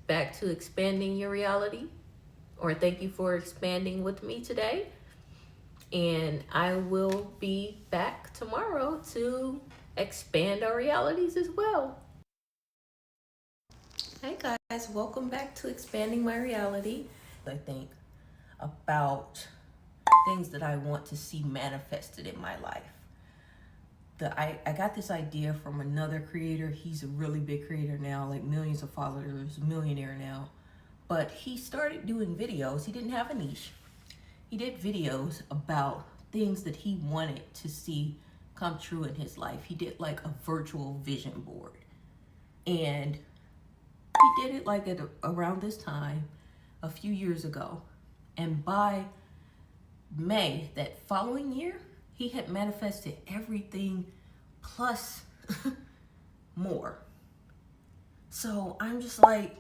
back to expanding your reality, or thank you for expanding with me today. And I will be back tomorrow to expand our realities as well. Hey guys, welcome back to Expanding My Reality. I think about things that I want to see manifested in my life. I got this idea from another creator. He's a really big creator now, like millions of followers, millionaire now. But he started doing videos. He didn't have a niche. He did videos about things that he wanted to see come true in his life. He did like a virtual vision board. And he did it like around this time, a few years ago. And by May, that following year, he had manifested everything plus more. So I'm just like,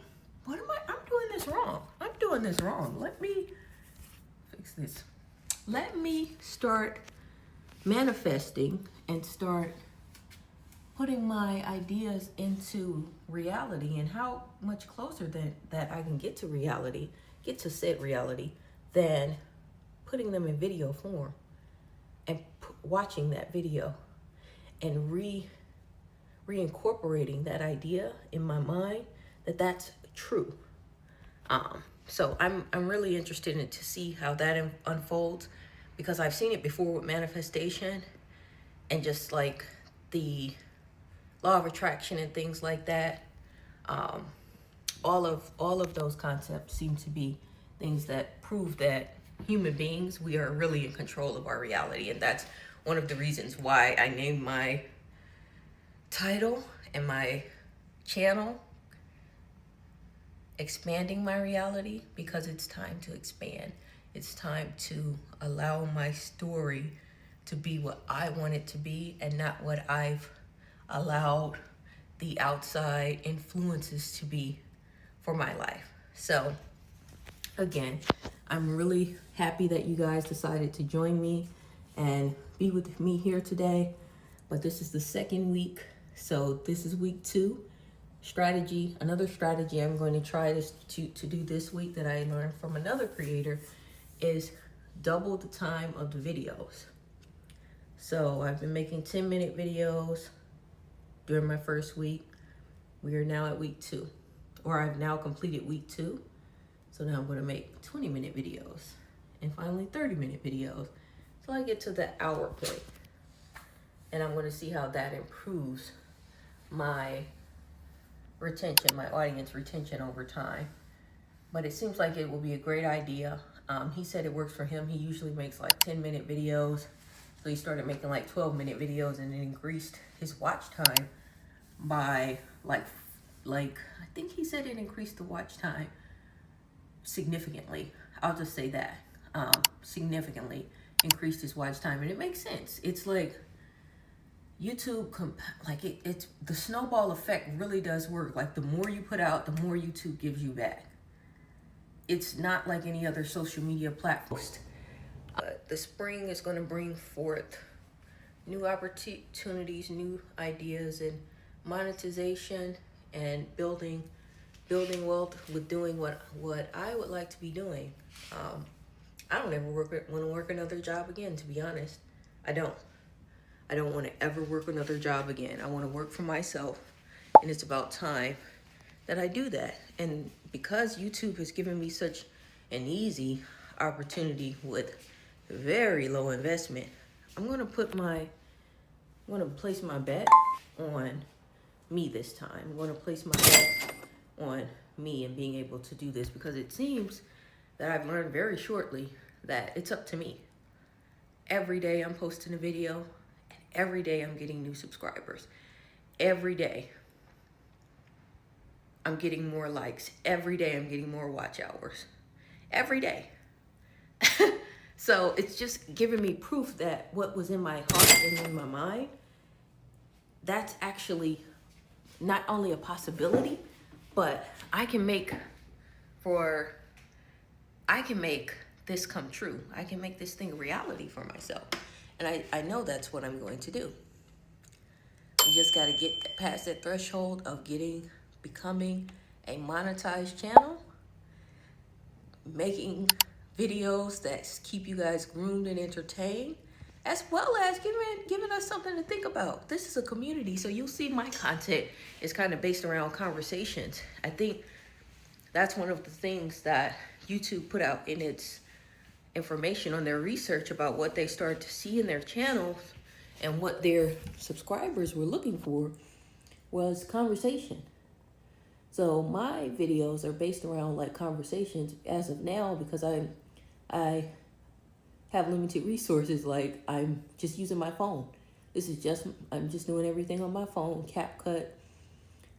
I'm doing this wrong. I'm doing this wrong. Let me fix this. Let me start manifesting and start putting my ideas into reality, and how much closer that I can get to reality, get to said reality, than putting them in video form and watching that video and reincorporating that idea in my mind that's true. So I'm really interested in to see how that unfolds, because I've seen it before with manifestation and just like the law of attraction and things like that. All of those concepts seem to be things that prove that human beings, we are really in control of our reality. And that's one of the reasons why I named my title and my channel Expanding My Reality, because it's time to expand. It's time to allow my story to be what I want it to be, and not what I've allowed the outside influences to be for my life. So again, I'm really happy that you guys decided to join me and be with me here today. But this is the second week, so this is week 2. Strategy, another strategy I'm going to try to do this week that I learned from another creator is double the time of the videos. So I've been making 10-minute videos during my first week. We are now at week 2, or I've now completed week 2. So now I'm going to make 20-minute videos and finally 30-minute videos. So I get to the hour point, and I'm going to see how that improves my retention, my audience retention over time. But it seems like it will be a great idea. He said it works for him. He usually makes like 10-minute videos. So he started making like 12-minute videos, and it increased his watch time by like I think he said it increased the watch time significantly. I'll just say that. Significantly increased his watch time. And it makes sense. It's like YouTube, it's the snowball effect really does work. Like the more you put out, the more YouTube gives you back. It's not like any other social media platform. The spring is going to bring forth new opportunities, new ideas, and monetization, and building wealth with doing what I would like to be doing. I don't ever want to work another job again, to be honest. I don't want to ever work another job again. I want to work for myself, and it's about time that I do that. And because YouTube has given me such an easy opportunity with very low investment, I'm going to place my bet on me this time. I'm going to place my bet on me and being able to do this, because it seems that I've learned very shortly that it's up to me. Every day I'm posting a video, and every day I'm getting new subscribers. Every day I'm getting more likes. Every day I'm getting more watch hours. Every day. So it's just giving me proof that what was in my heart and in my mind, that's actually not only a possibility, but I can make this come true. I can make this thing a reality for myself. And I know that's what I'm going to do. You just got to get past that threshold of becoming a monetized channel, making videos that keep you guys groomed and entertained, as well as giving us something to think about. This is a community, so you'll see my content is kind of based around conversations. I think that's one of the things that YouTube put out in its information on their research about what they started to see in their channels and what their subscribers were looking for was conversation. So my videos are based around like conversations as of now, because I have limited resources. Like I'm just using my phone. I'm just doing everything on my phone, CapCut,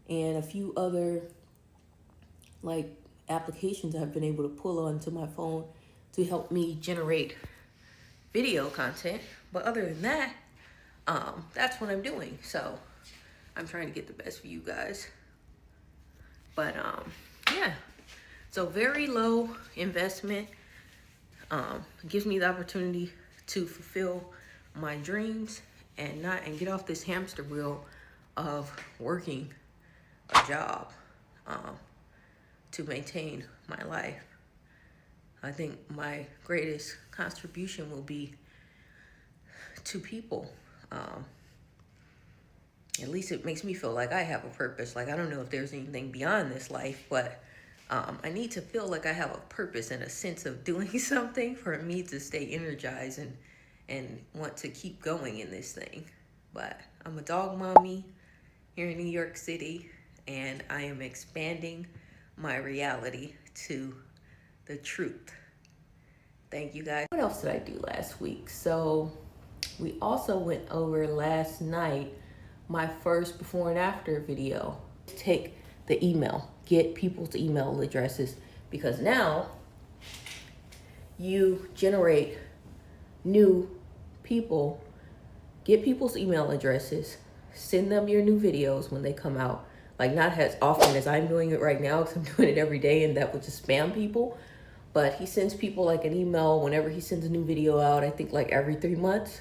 and a few other like applications I've been able to pull onto my phone to help me generate video content. But other than that, that's what I'm doing. So I'm trying to get the best for you guys. But yeah, so very low investment. Gives me the opportunity to fulfill my dreams and get off this hamster wheel of working a job to maintain my life. I think my greatest contribution will be to people. At least it makes me feel like I have a purpose. Like, I don't know if there's anything beyond this life, but I need to feel like I have a purpose and a sense of doing something for me to stay energized and want to keep going in this thing. But I'm a dog mommy here in New York City, and I am expanding my reality to the truth. Thank you guys. What else did I do last week? So we also went over last night my first before and after video. Take the email, get people's email addresses, because now you generate new people, get people's email addresses, send them your new videos when they come out. Like, not as often as I'm doing it right now, because I'm doing it every day, and that would just spam people. But he sends people like an email whenever he sends a new video out, I think like every 3 months.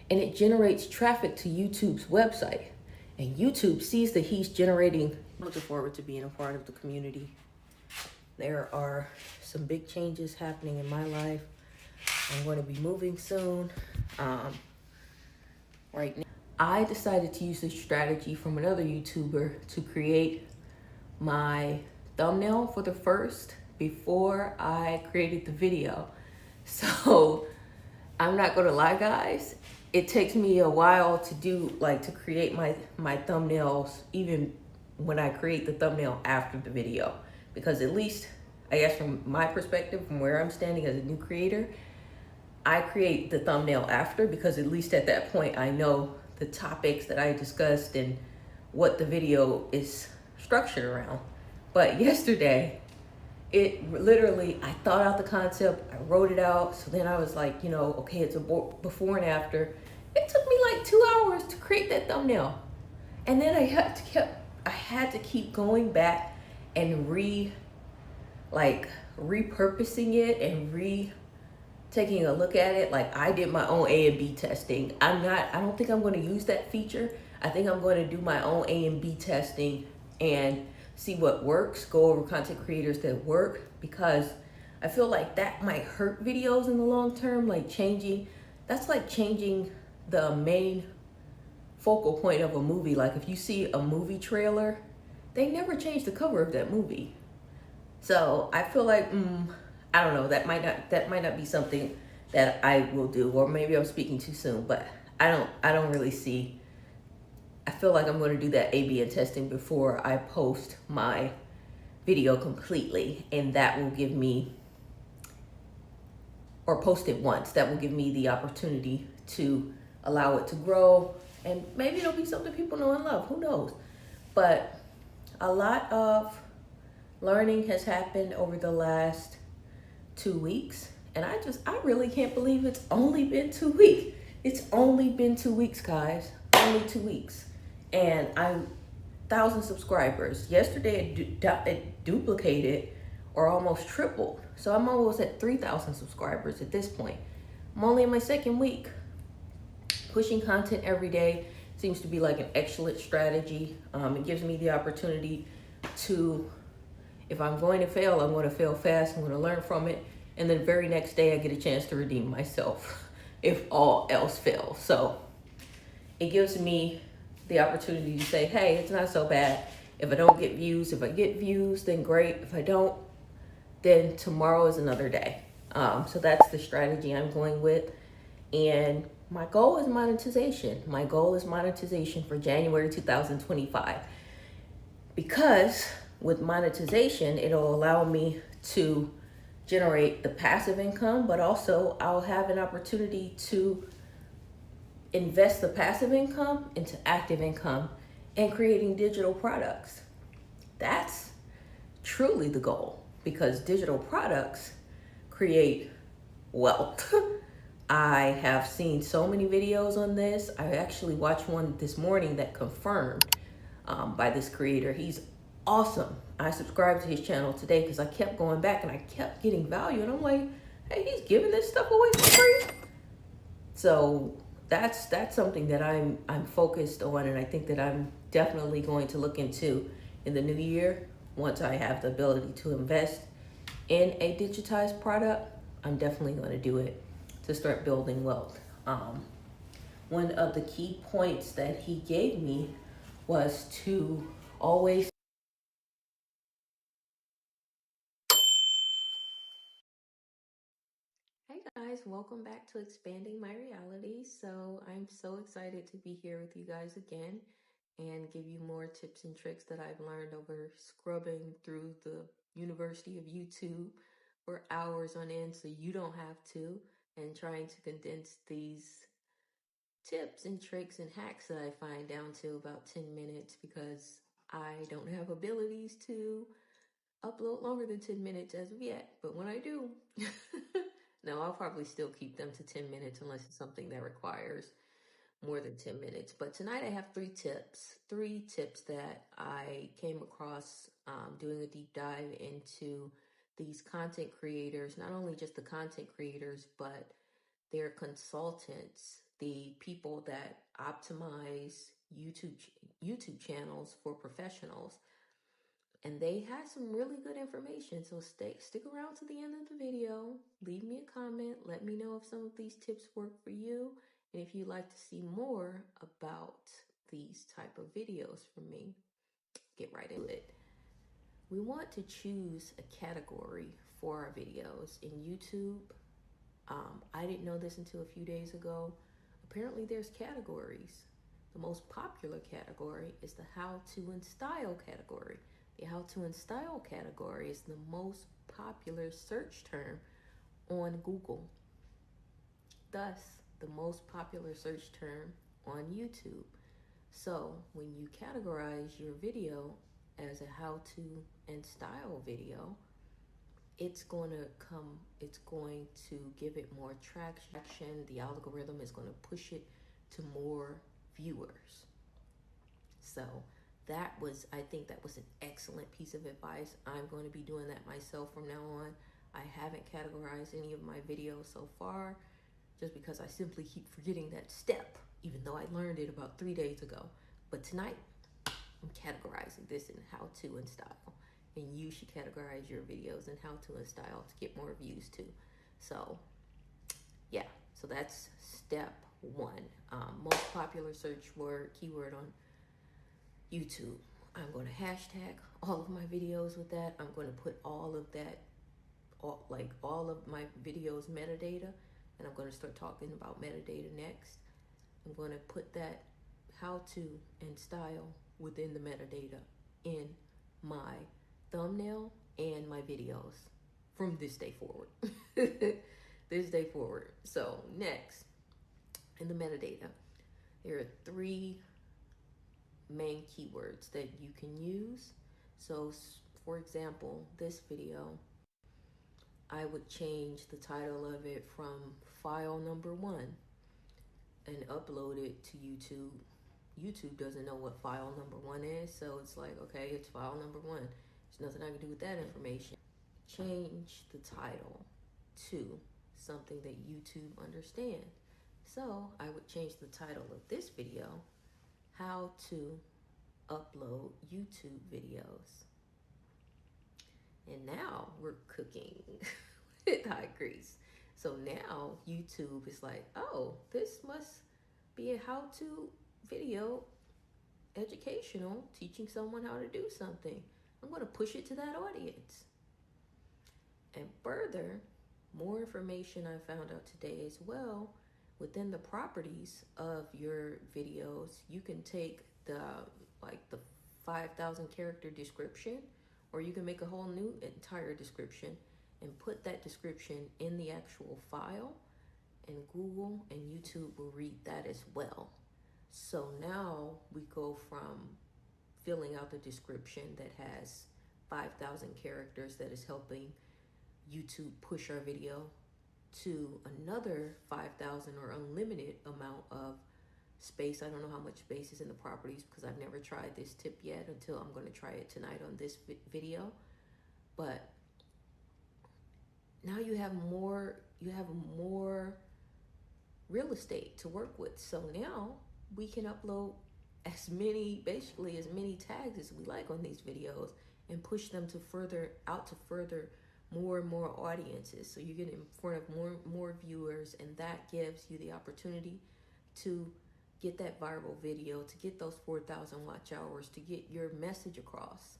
And it generates traffic to YouTube's website. And YouTube sees that he's generating. I'm looking forward to being a part of the community. There are some big changes happening in my life. I'm going to be moving soon. Right now, I decided to use this strategy from another YouTuber to create my thumbnail for the first before I created the video. So I'm not gonna lie, guys, it takes me a while to do, like, to create my thumbnails, even when I create the thumbnail after the video, because at least, I guess from my perspective, from where I'm standing as a new creator, I create the thumbnail after, because at least at that point I know the topics that I discussed and what the video is structured around. But yesterday, it literally, I thought out the concept, I wrote it out, so then I was like, okay, it's a before and after. It took me like 2 hours to create that thumbnail. And then I had to keep going back and repurposing it and taking a look at it. Like, I did my own A and B testing. I don't think I'm going to use that feature. I think I'm going to do my own A and B testing and see what works, go over content creators that work, because I feel like that might hurt videos in the long term. That's like changing the main focal point of a movie. Like, if you see a movie trailer, they never change the cover of that movie. So I feel like, I don't know, that might not be something that I will do, or maybe I'm speaking too soon, but I don't really see. I feel like I'm going to do that A/B and testing before I post my video completely, and that will give me, or post it once, that will give me the opportunity to allow it to grow, and maybe it'll be something people know and love, who knows. But a lot of learning has happened over the last 2 weeks, and I really can't believe it's only been 2 weeks. It's only been 2 weeks, guys, only 2 weeks. And I'm 1,000 subscribers. Yesterday it duplicated or almost tripled. So I'm almost at 3,000 subscribers at this point. I'm only in my second week. Pushing content every day seems to be like an excellent strategy. It gives me the opportunity to, if I'm going to fail, I'm going to fail fast. I'm going to learn from it. And then the very next day I get a chance to redeem myself if all else fails. So it gives me the opportunity to say, hey, it's not so bad. If I don't get views, if I get views, then great. If I don't, then tomorrow is another day. So that's the strategy I'm going with. And my goal is monetization. My goal is monetization for January 2025. Because with monetization, it'll allow me to generate the passive income, but also I'll have an opportunity to invest the passive income into active income and creating digital products. That's truly the goal, because digital products create wealth. I have seen so many videos on this. I actually watched one this morning that confirmed by this creator. He's awesome. I subscribed to his channel today because I kept going back and I kept getting value, and I'm like, hey, he's giving this stuff away for free. So that's something that I'm focused on, and I think that I'm definitely going to look into in the new year. Once I have the ability to invest in a digitized product, I'm definitely going to do it to start building wealth. One of the key points that he gave me was to always. Hey guys, welcome back to Expanding My Reality. So I'm so excited to be here with you guys again and give you more tips and tricks that I've learned over scrubbing through the University of YouTube for hours on end so you don't have to, and trying to condense these tips and tricks and hacks that I find down to about 10 minutes because I don't have abilities to upload longer than 10 minutes as of yet. But when I do, no, I'll probably still keep them to 10 minutes unless it's something that requires more than 10 minutes. But tonight I have three tips that I came across doing a deep dive into these content creators, not only just the content creators, but their consultants, the people that optimize YouTube channels for professionals. And they had some really good information. So stick around to the end of the video. Leave me a comment. Let me know if some of these tips work for you, and if you'd like to see more about these type of videos from me. Get right into it. We want to choose a category for our videos in YouTube. I didn't know this until a few days ago. Apparently there's categories. The most popular category is the how to and style category. The how to and style category is the most popular search term on Google. Thus, the most popular search term on YouTube. So when you categorize your video as a how to and style video, it's going to give it more traction. The algorithm is going to push it to more viewers. So I think that was an excellent piece of advice. I'm going to be doing that myself from now on. I haven't categorized any of my videos so far just because I simply keep forgetting that step, even though I learned it about 3 days ago. But tonight, I'm categorizing this in how to and style. And you should categorize your videos in how to and style to get more views too. So yeah, so that's step one. Most popular search keyword on YouTube. I'm going to hashtag all of my videos with that. I'm going to put all of that, all of my videos metadata, and I'm going to start talking about metadata next. I'm going to put that how to and style within the metadata in my thumbnail and my videos from this day forward. This day forward. So next, in the metadata, there are three main keywords that you can use. So for example, this video, I would change the title of it from file number 1 and upload it to YouTube. YouTube doesn't know what file number 1 is, so it's like, okay, it's file number 1. There's nothing I can do with that information. Change the title to something that YouTube understands. So I would change the title of this video, how to upload YouTube videos. And now we're cooking with high grease. So now YouTube is like, oh, this must be a how-to video, educational, teaching someone how to do something. I'm going to push it to that audience. And further, more information I found out today as well, within the properties of your videos, you can take the 5,000 character description, or you can make a whole new entire description and put that description in the actual file, and Google and YouTube will read that as well. So now we go from filling out the description that has 5,000 characters that is helping YouTube push our video to another 5,000 or unlimited amount of space. I don't know how much space is in the properties because I've never tried this tip yet until I'm going to try it tonight on this video. But now you have more real estate to work with. So now we can upload as many tags as we like on these videos and push them to further more and more audiences. So you get in front of more viewers, and that gives you the opportunity to get that viral video, to get those 4,000 watch hours, to get your message across.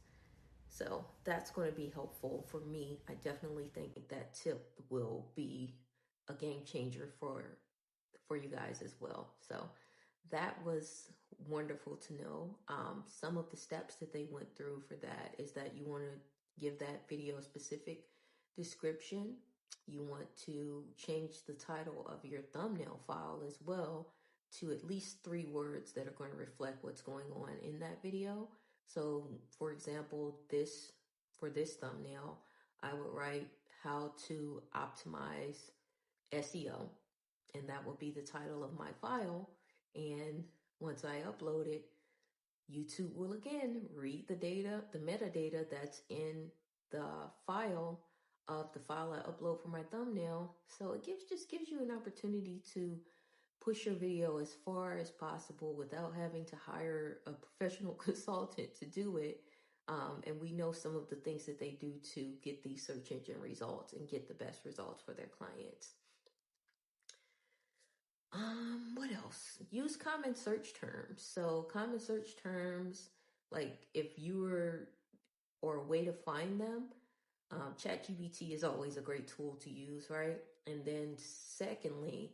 So that's going to be helpful for me. I definitely think that tip will be a game changer for you guys as well. So that was wonderful to know. Some of the steps that they went through for that is that you want to give that video a specific description. You want to change the title of your thumbnail file as well to at least 3 words that are going to reflect what's going on in that video. So for example, for this thumbnail, I would write how to optimize SEO, and that will be the title of my file. And once I upload it, YouTube will again read the data, the metadata that's in the file of the file I upload for my thumbnail. So it just gives you an opportunity to push your video as far as possible without having to hire a professional consultant to do it. And we know some of the things that they do to get these search engine results and get the best results for their clients. What else? Use common search terms. So common search terms, like if you were, or a way to find them, ChatGPT is always a great tool to use, right? And then secondly,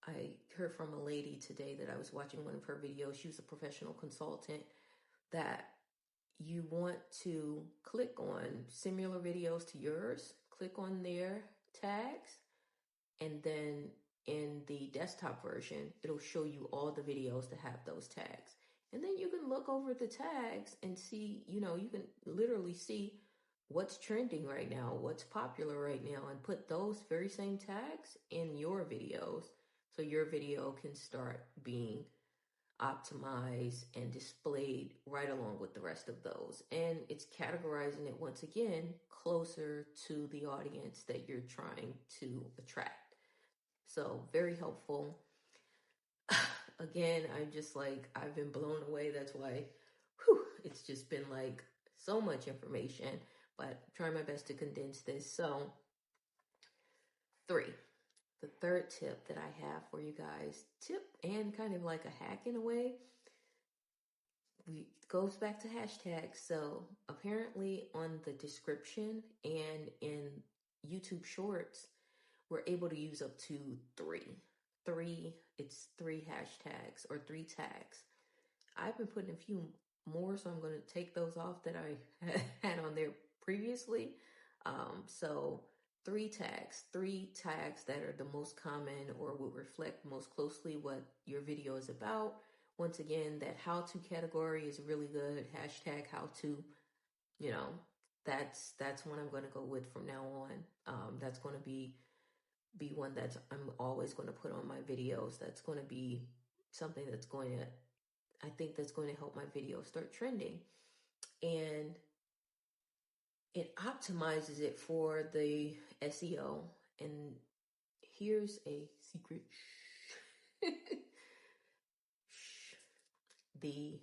I heard from a lady today that I was watching one of her videos. She was a professional consultant, that you want to click on similar videos to yours, click on their tags, and then in the desktop version, it'll show you all the videos that have those tags. And then you can look over the tags and see, you can literally see what's trending right now, what's popular right now, and put those very same tags in your videos so your video can start being optimized and displayed right along with the rest of those. And it's categorizing it once again closer to the audience that you're trying to attract. So very helpful. Again, I've been blown away. That's why it's just been like so much information, but I'm trying my best to condense this. So 3, the third tip that I have for you guys, tip and kind of like a hack in a way, goes back to hashtags. So apparently on the description and in YouTube Shorts, we're able to use up to 3 hashtags or 3 tags. I've been putting a few more, so I'm going to take those off that I had on there previously. So 3 tags that are the most common or will reflect most closely what your video is about. Once again, that how-to category is really good. Hashtag how-to, that's one I'm going to go with from now on. That's going to be one that I'm always going to put on my videos. That's going to be something I think that's going to help my video start trending. And it optimizes it for the SEO. And here's a secret. The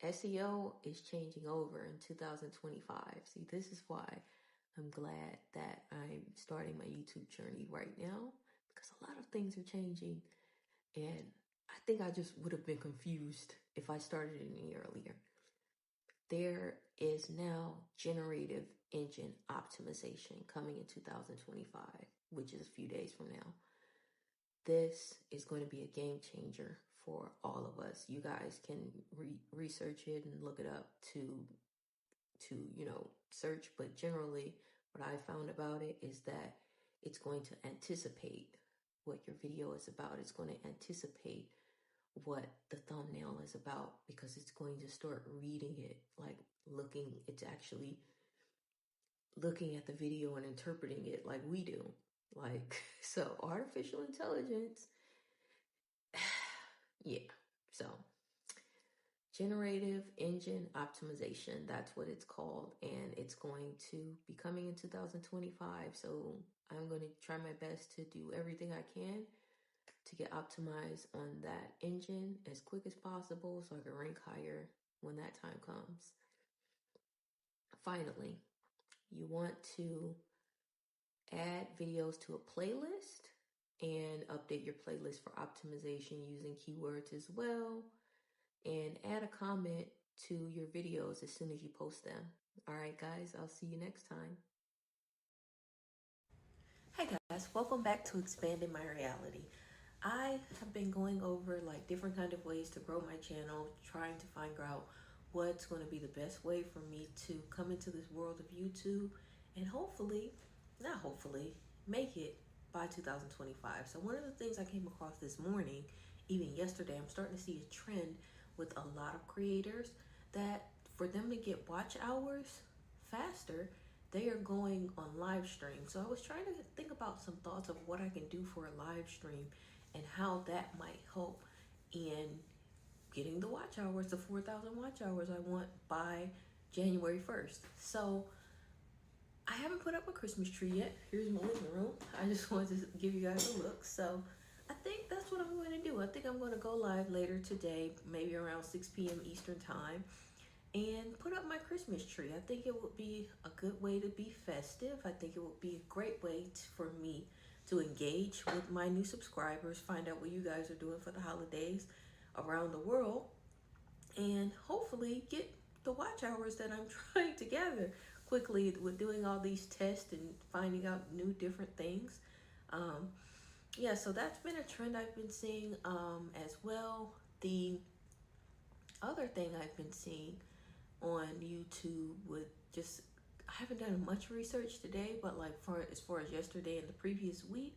SEO is changing over in 2025. See, this is why I'm glad that I'm starting my YouTube journey right now, because a lot of things are changing, and I think I just would have been confused if I started any earlier. There is now generative engine optimization coming in 2025, which is a few days from now. This is going to be a game changer for all of us. You guys can research it and look it up to search, but generally what I found about it is that it's going to anticipate what your video is about. It's going to anticipate what the thumbnail is about, because it's going to start reading it, it's actually looking at the video and interpreting it like we do. So artificial intelligence, yeah, so generative engine optimization, that's what it's called, and it's going to be coming in 2025. So I'm going to try my best to do everything I can to get optimized on that engine as quick as possible so I can rank higher when that time comes. Finally, you want to add videos to a playlist and update your playlist for optimization using keywords as well, and add a comment to your videos as soon as you post them. All right, guys, I'll see you next time. Hey guys, welcome back to Expanding My Reality. I have been going over like different kind of ways to grow my channel, trying to find out what's going to be the best way for me to come into this world of YouTube and hopefully, make it by 2025. So one of the things I came across this morning, even yesterday, I'm starting to see a trend with a lot of creators that for them to get watch hours faster, they are going on live stream. So I was trying to think about some thoughts of what I can do for a live stream and how that might help in getting the watch hours, the 4,000 watch hours I want by January 1st. So I haven't put up a Christmas tree yet. Here's my living room. I just wanted to give you guys a look. So I think that's what I'm going to do. I think I'm going to go live later today, maybe around 6 p.m. Eastern time, and put up my Christmas tree. I think it would be a good way to be festive. I think it would be a great way for me to engage with my new subscribers, find out what you guys are doing for the holidays around the world, and hopefully get the watch hours that I'm trying to gather quickly with doing all these tests and finding out new different things. Yeah, so that's been a trend I've been seeing as well. The other thing I've been seeing on YouTube with just, I haven't done much research today, but like as far as yesterday and the previous week,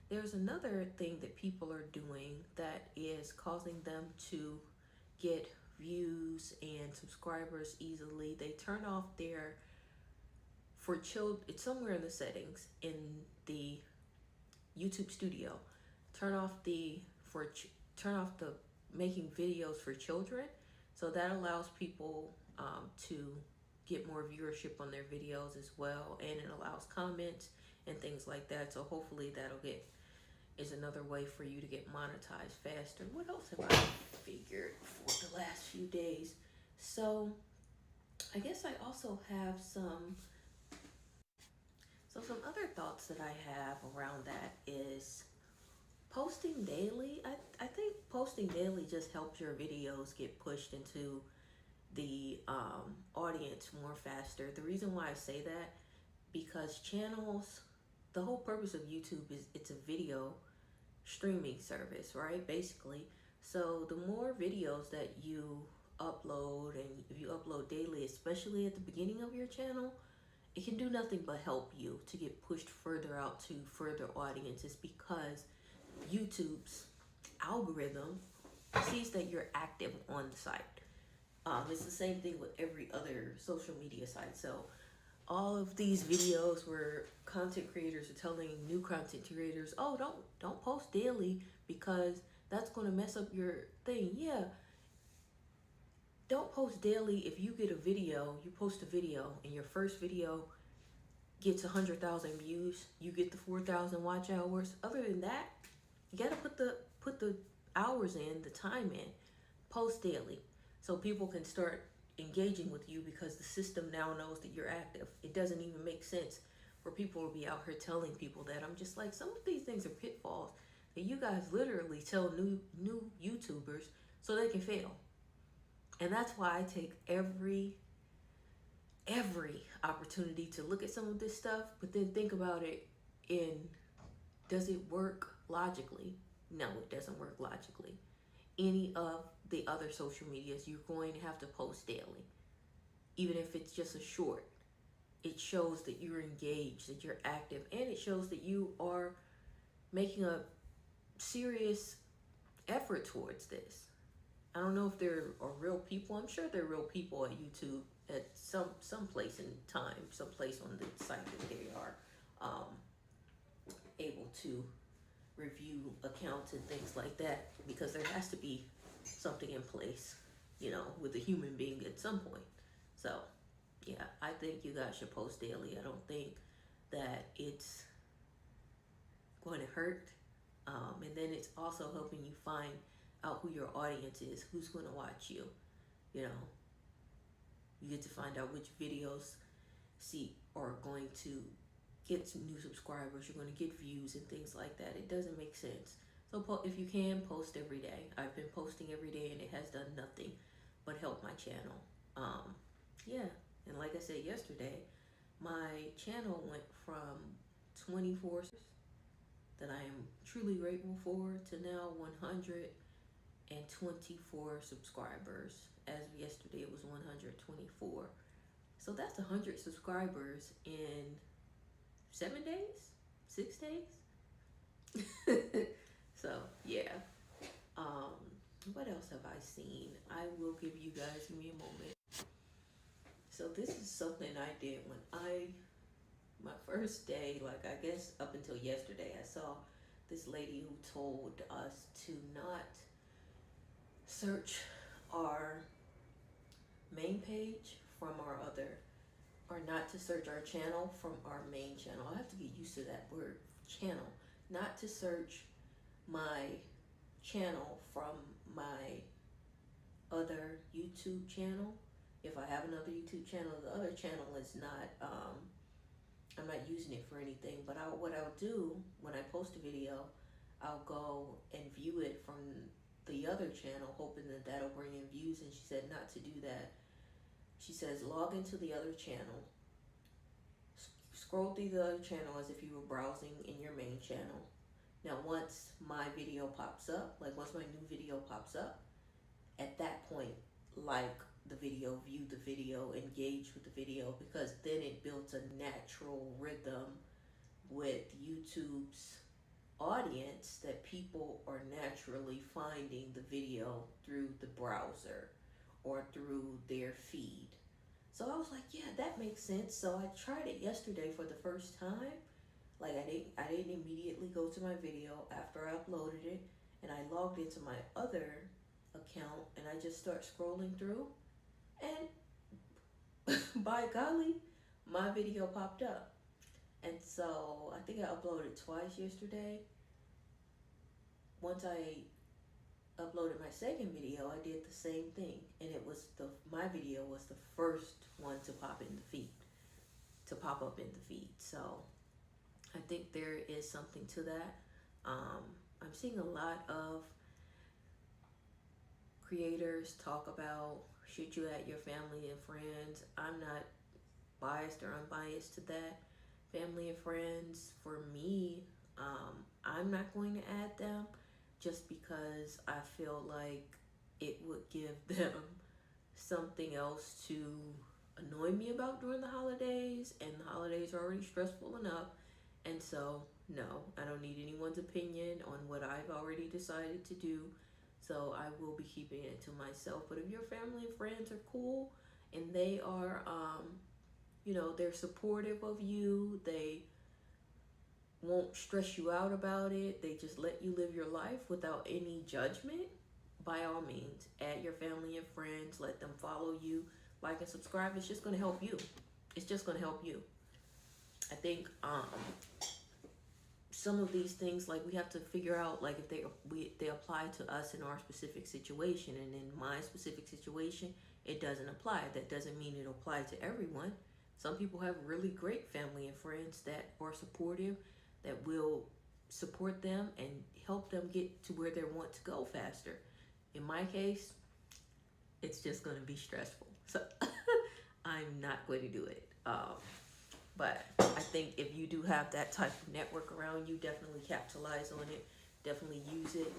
there's another thing that people are doing that is causing them to get views and subscribers easily. They turn off their, for children, it's somewhere in the settings in the YouTube studio, turn off the making videos for children. So that allows people to get more viewership on their videos as well, and it allows comments and things like that. So hopefully is another way for you to get monetized faster. What else have I figured for the last few days? So I guess I also have some other thoughts that I have around that is posting daily. I think posting daily just helps your videos get pushed into the audience more faster. The reason why I say that, because channels, the whole purpose of YouTube is it's a video streaming service, right? Basically. So the more videos that you upload, and if you upload daily, especially at the beginning of your channel, it can do nothing but help you to get pushed further out to further audiences, because YouTube's algorithm sees that you're active on the site. It's the same thing with every other social media site. So all of these videos where content creators are telling new content creators, oh, don't post daily because that's going to mess up your thing. Yeah, don't post daily. If you get a video, you post a video and your first video gets 100,000 views, you get the 4,000 watch hours. Other than that, you got to put the hours in, the time in. Post daily so people can start engaging with you, because the system now knows that you're active. It doesn't even make sense for people to be out here telling people that. I'm just like, some of these things are pitfalls that you guys literally tell new YouTubers so they can fail. And that's why I take every opportunity to look at some of this stuff, but then think about it in, does it work logically? No, it doesn't work logically. Any of the other social medias, you're going to have to post daily. Even if it's just a short, it shows that you're engaged, that you're active, and it shows that you are making a serious effort towards this. I don't know if there are real people. I'm sure there are real people at YouTube at some place in time, some place on the site that they are able to review accounts and things like that, because there has to be something in place, you know, with a human being at some point. So yeah, I think you guys should post daily. I don't think that it's going to hurt. And then it's also helping you find out who your audience is, who's going to watch you. You know, you get to find out which videos are going to get some new subscribers, you're going to get views and things like that. It doesn't make sense. So if you can, post every day. I've been posting every day and it has done nothing but help my channel. Yeah, and like I said yesterday, my channel went from 24 that I am truly grateful for to now 124 subscribers. As of yesterday, it was 124. So that's 100 subscribers in 7 days, 6 days. So yeah. What else have I seen? I will give you guys, give me a moment. So this is something I did when my first day, like I guess up until yesterday, I saw this lady who told us to not search our main page from our other, or not to search our channel from our main channel. I have to get used to that word, channel. Not to search my channel from my other YouTube channel. If I have another YouTube channel, the other channel is not, I'm not using it for anything, but what I'll do when I post a video, I'll go and view it from the other channel, hoping that that'll bring in views, and she said not to do that. She says log into the other channel, scroll through the other channel as if you were browsing in your main channel. Now once my video pops up, like once my new video pops up, at that point, like the video, view the video, engage with the video, because then it builds a natural rhythm with YouTube's audience that people are naturally finding the video through the browser or through their feed. So I was like, yeah, that makes sense. So I tried it yesterday for the first time. Like I didn't immediately go to my video after I uploaded it, and I logged into my other account and I just start scrolling through, and by golly, my video popped up. And so I think I uploaded twice yesterday. Once I uploaded my second video, I did the same thing, and it was my video was the first one to pop up in the feed. So I think there is something to that. I'm seeing a lot of creators talk about shoot you at your family and friends. I'm not biased or unbiased to that. Family and friends, for me, I'm not going to add them just because I feel like it would give them something else to annoy me about during the holidays, and the holidays are already stressful enough. And so no, I don't need anyone's opinion on what I've already decided to do. So I will be keeping it to myself. But if your family and friends are cool and they are you know, they're supportive of you, they won't stress you out about it, they just let you live your life without any judgment, by all means, add your family and friends, let them follow you, like and subscribe. It's just going to help you. It's just going to help you. I think some of these things, like, we have to figure out, like, if they apply to us in our specific situation, and in my specific situation, it doesn't apply. That doesn't mean it'll apply to everyone. Some people have really great family and friends that are supportive, that will support them and help them get to where they want to go faster. In my case, it's just going to be stressful. So I'm not going to do it. But I think if you do have that type of network around you, definitely capitalize on it. Definitely use it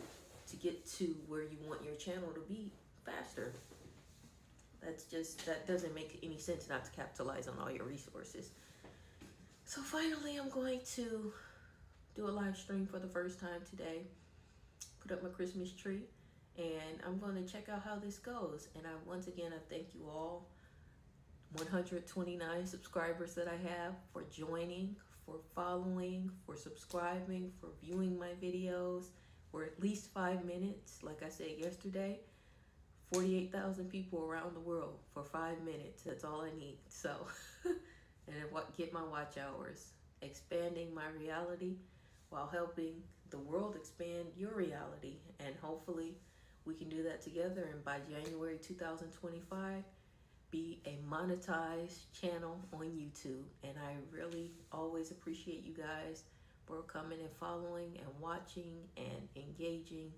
to get to where you want your channel to be faster. That doesn't make any sense not to capitalize on all your resources. So finally, I'm going to do a live stream for the first time today. Put up my Christmas tree, and I'm going to check out how this goes. And once again, I thank you all, 129 subscribers that I have, for joining, for following, for subscribing, for viewing my videos for at least 5 minutes. Like I said yesterday, 48,000 people around the world for 5 minutes. That's all I need. So, and get my watch hours, expanding my reality while helping the world expand your reality. And hopefully we can do that together. And by January 2025, be a monetized channel on YouTube. And I really always appreciate you guys for coming and following and watching and engaging.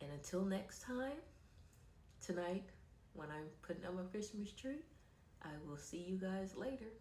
And until next time, tonight when I'm putting up my Christmas tree, I will see you guys later.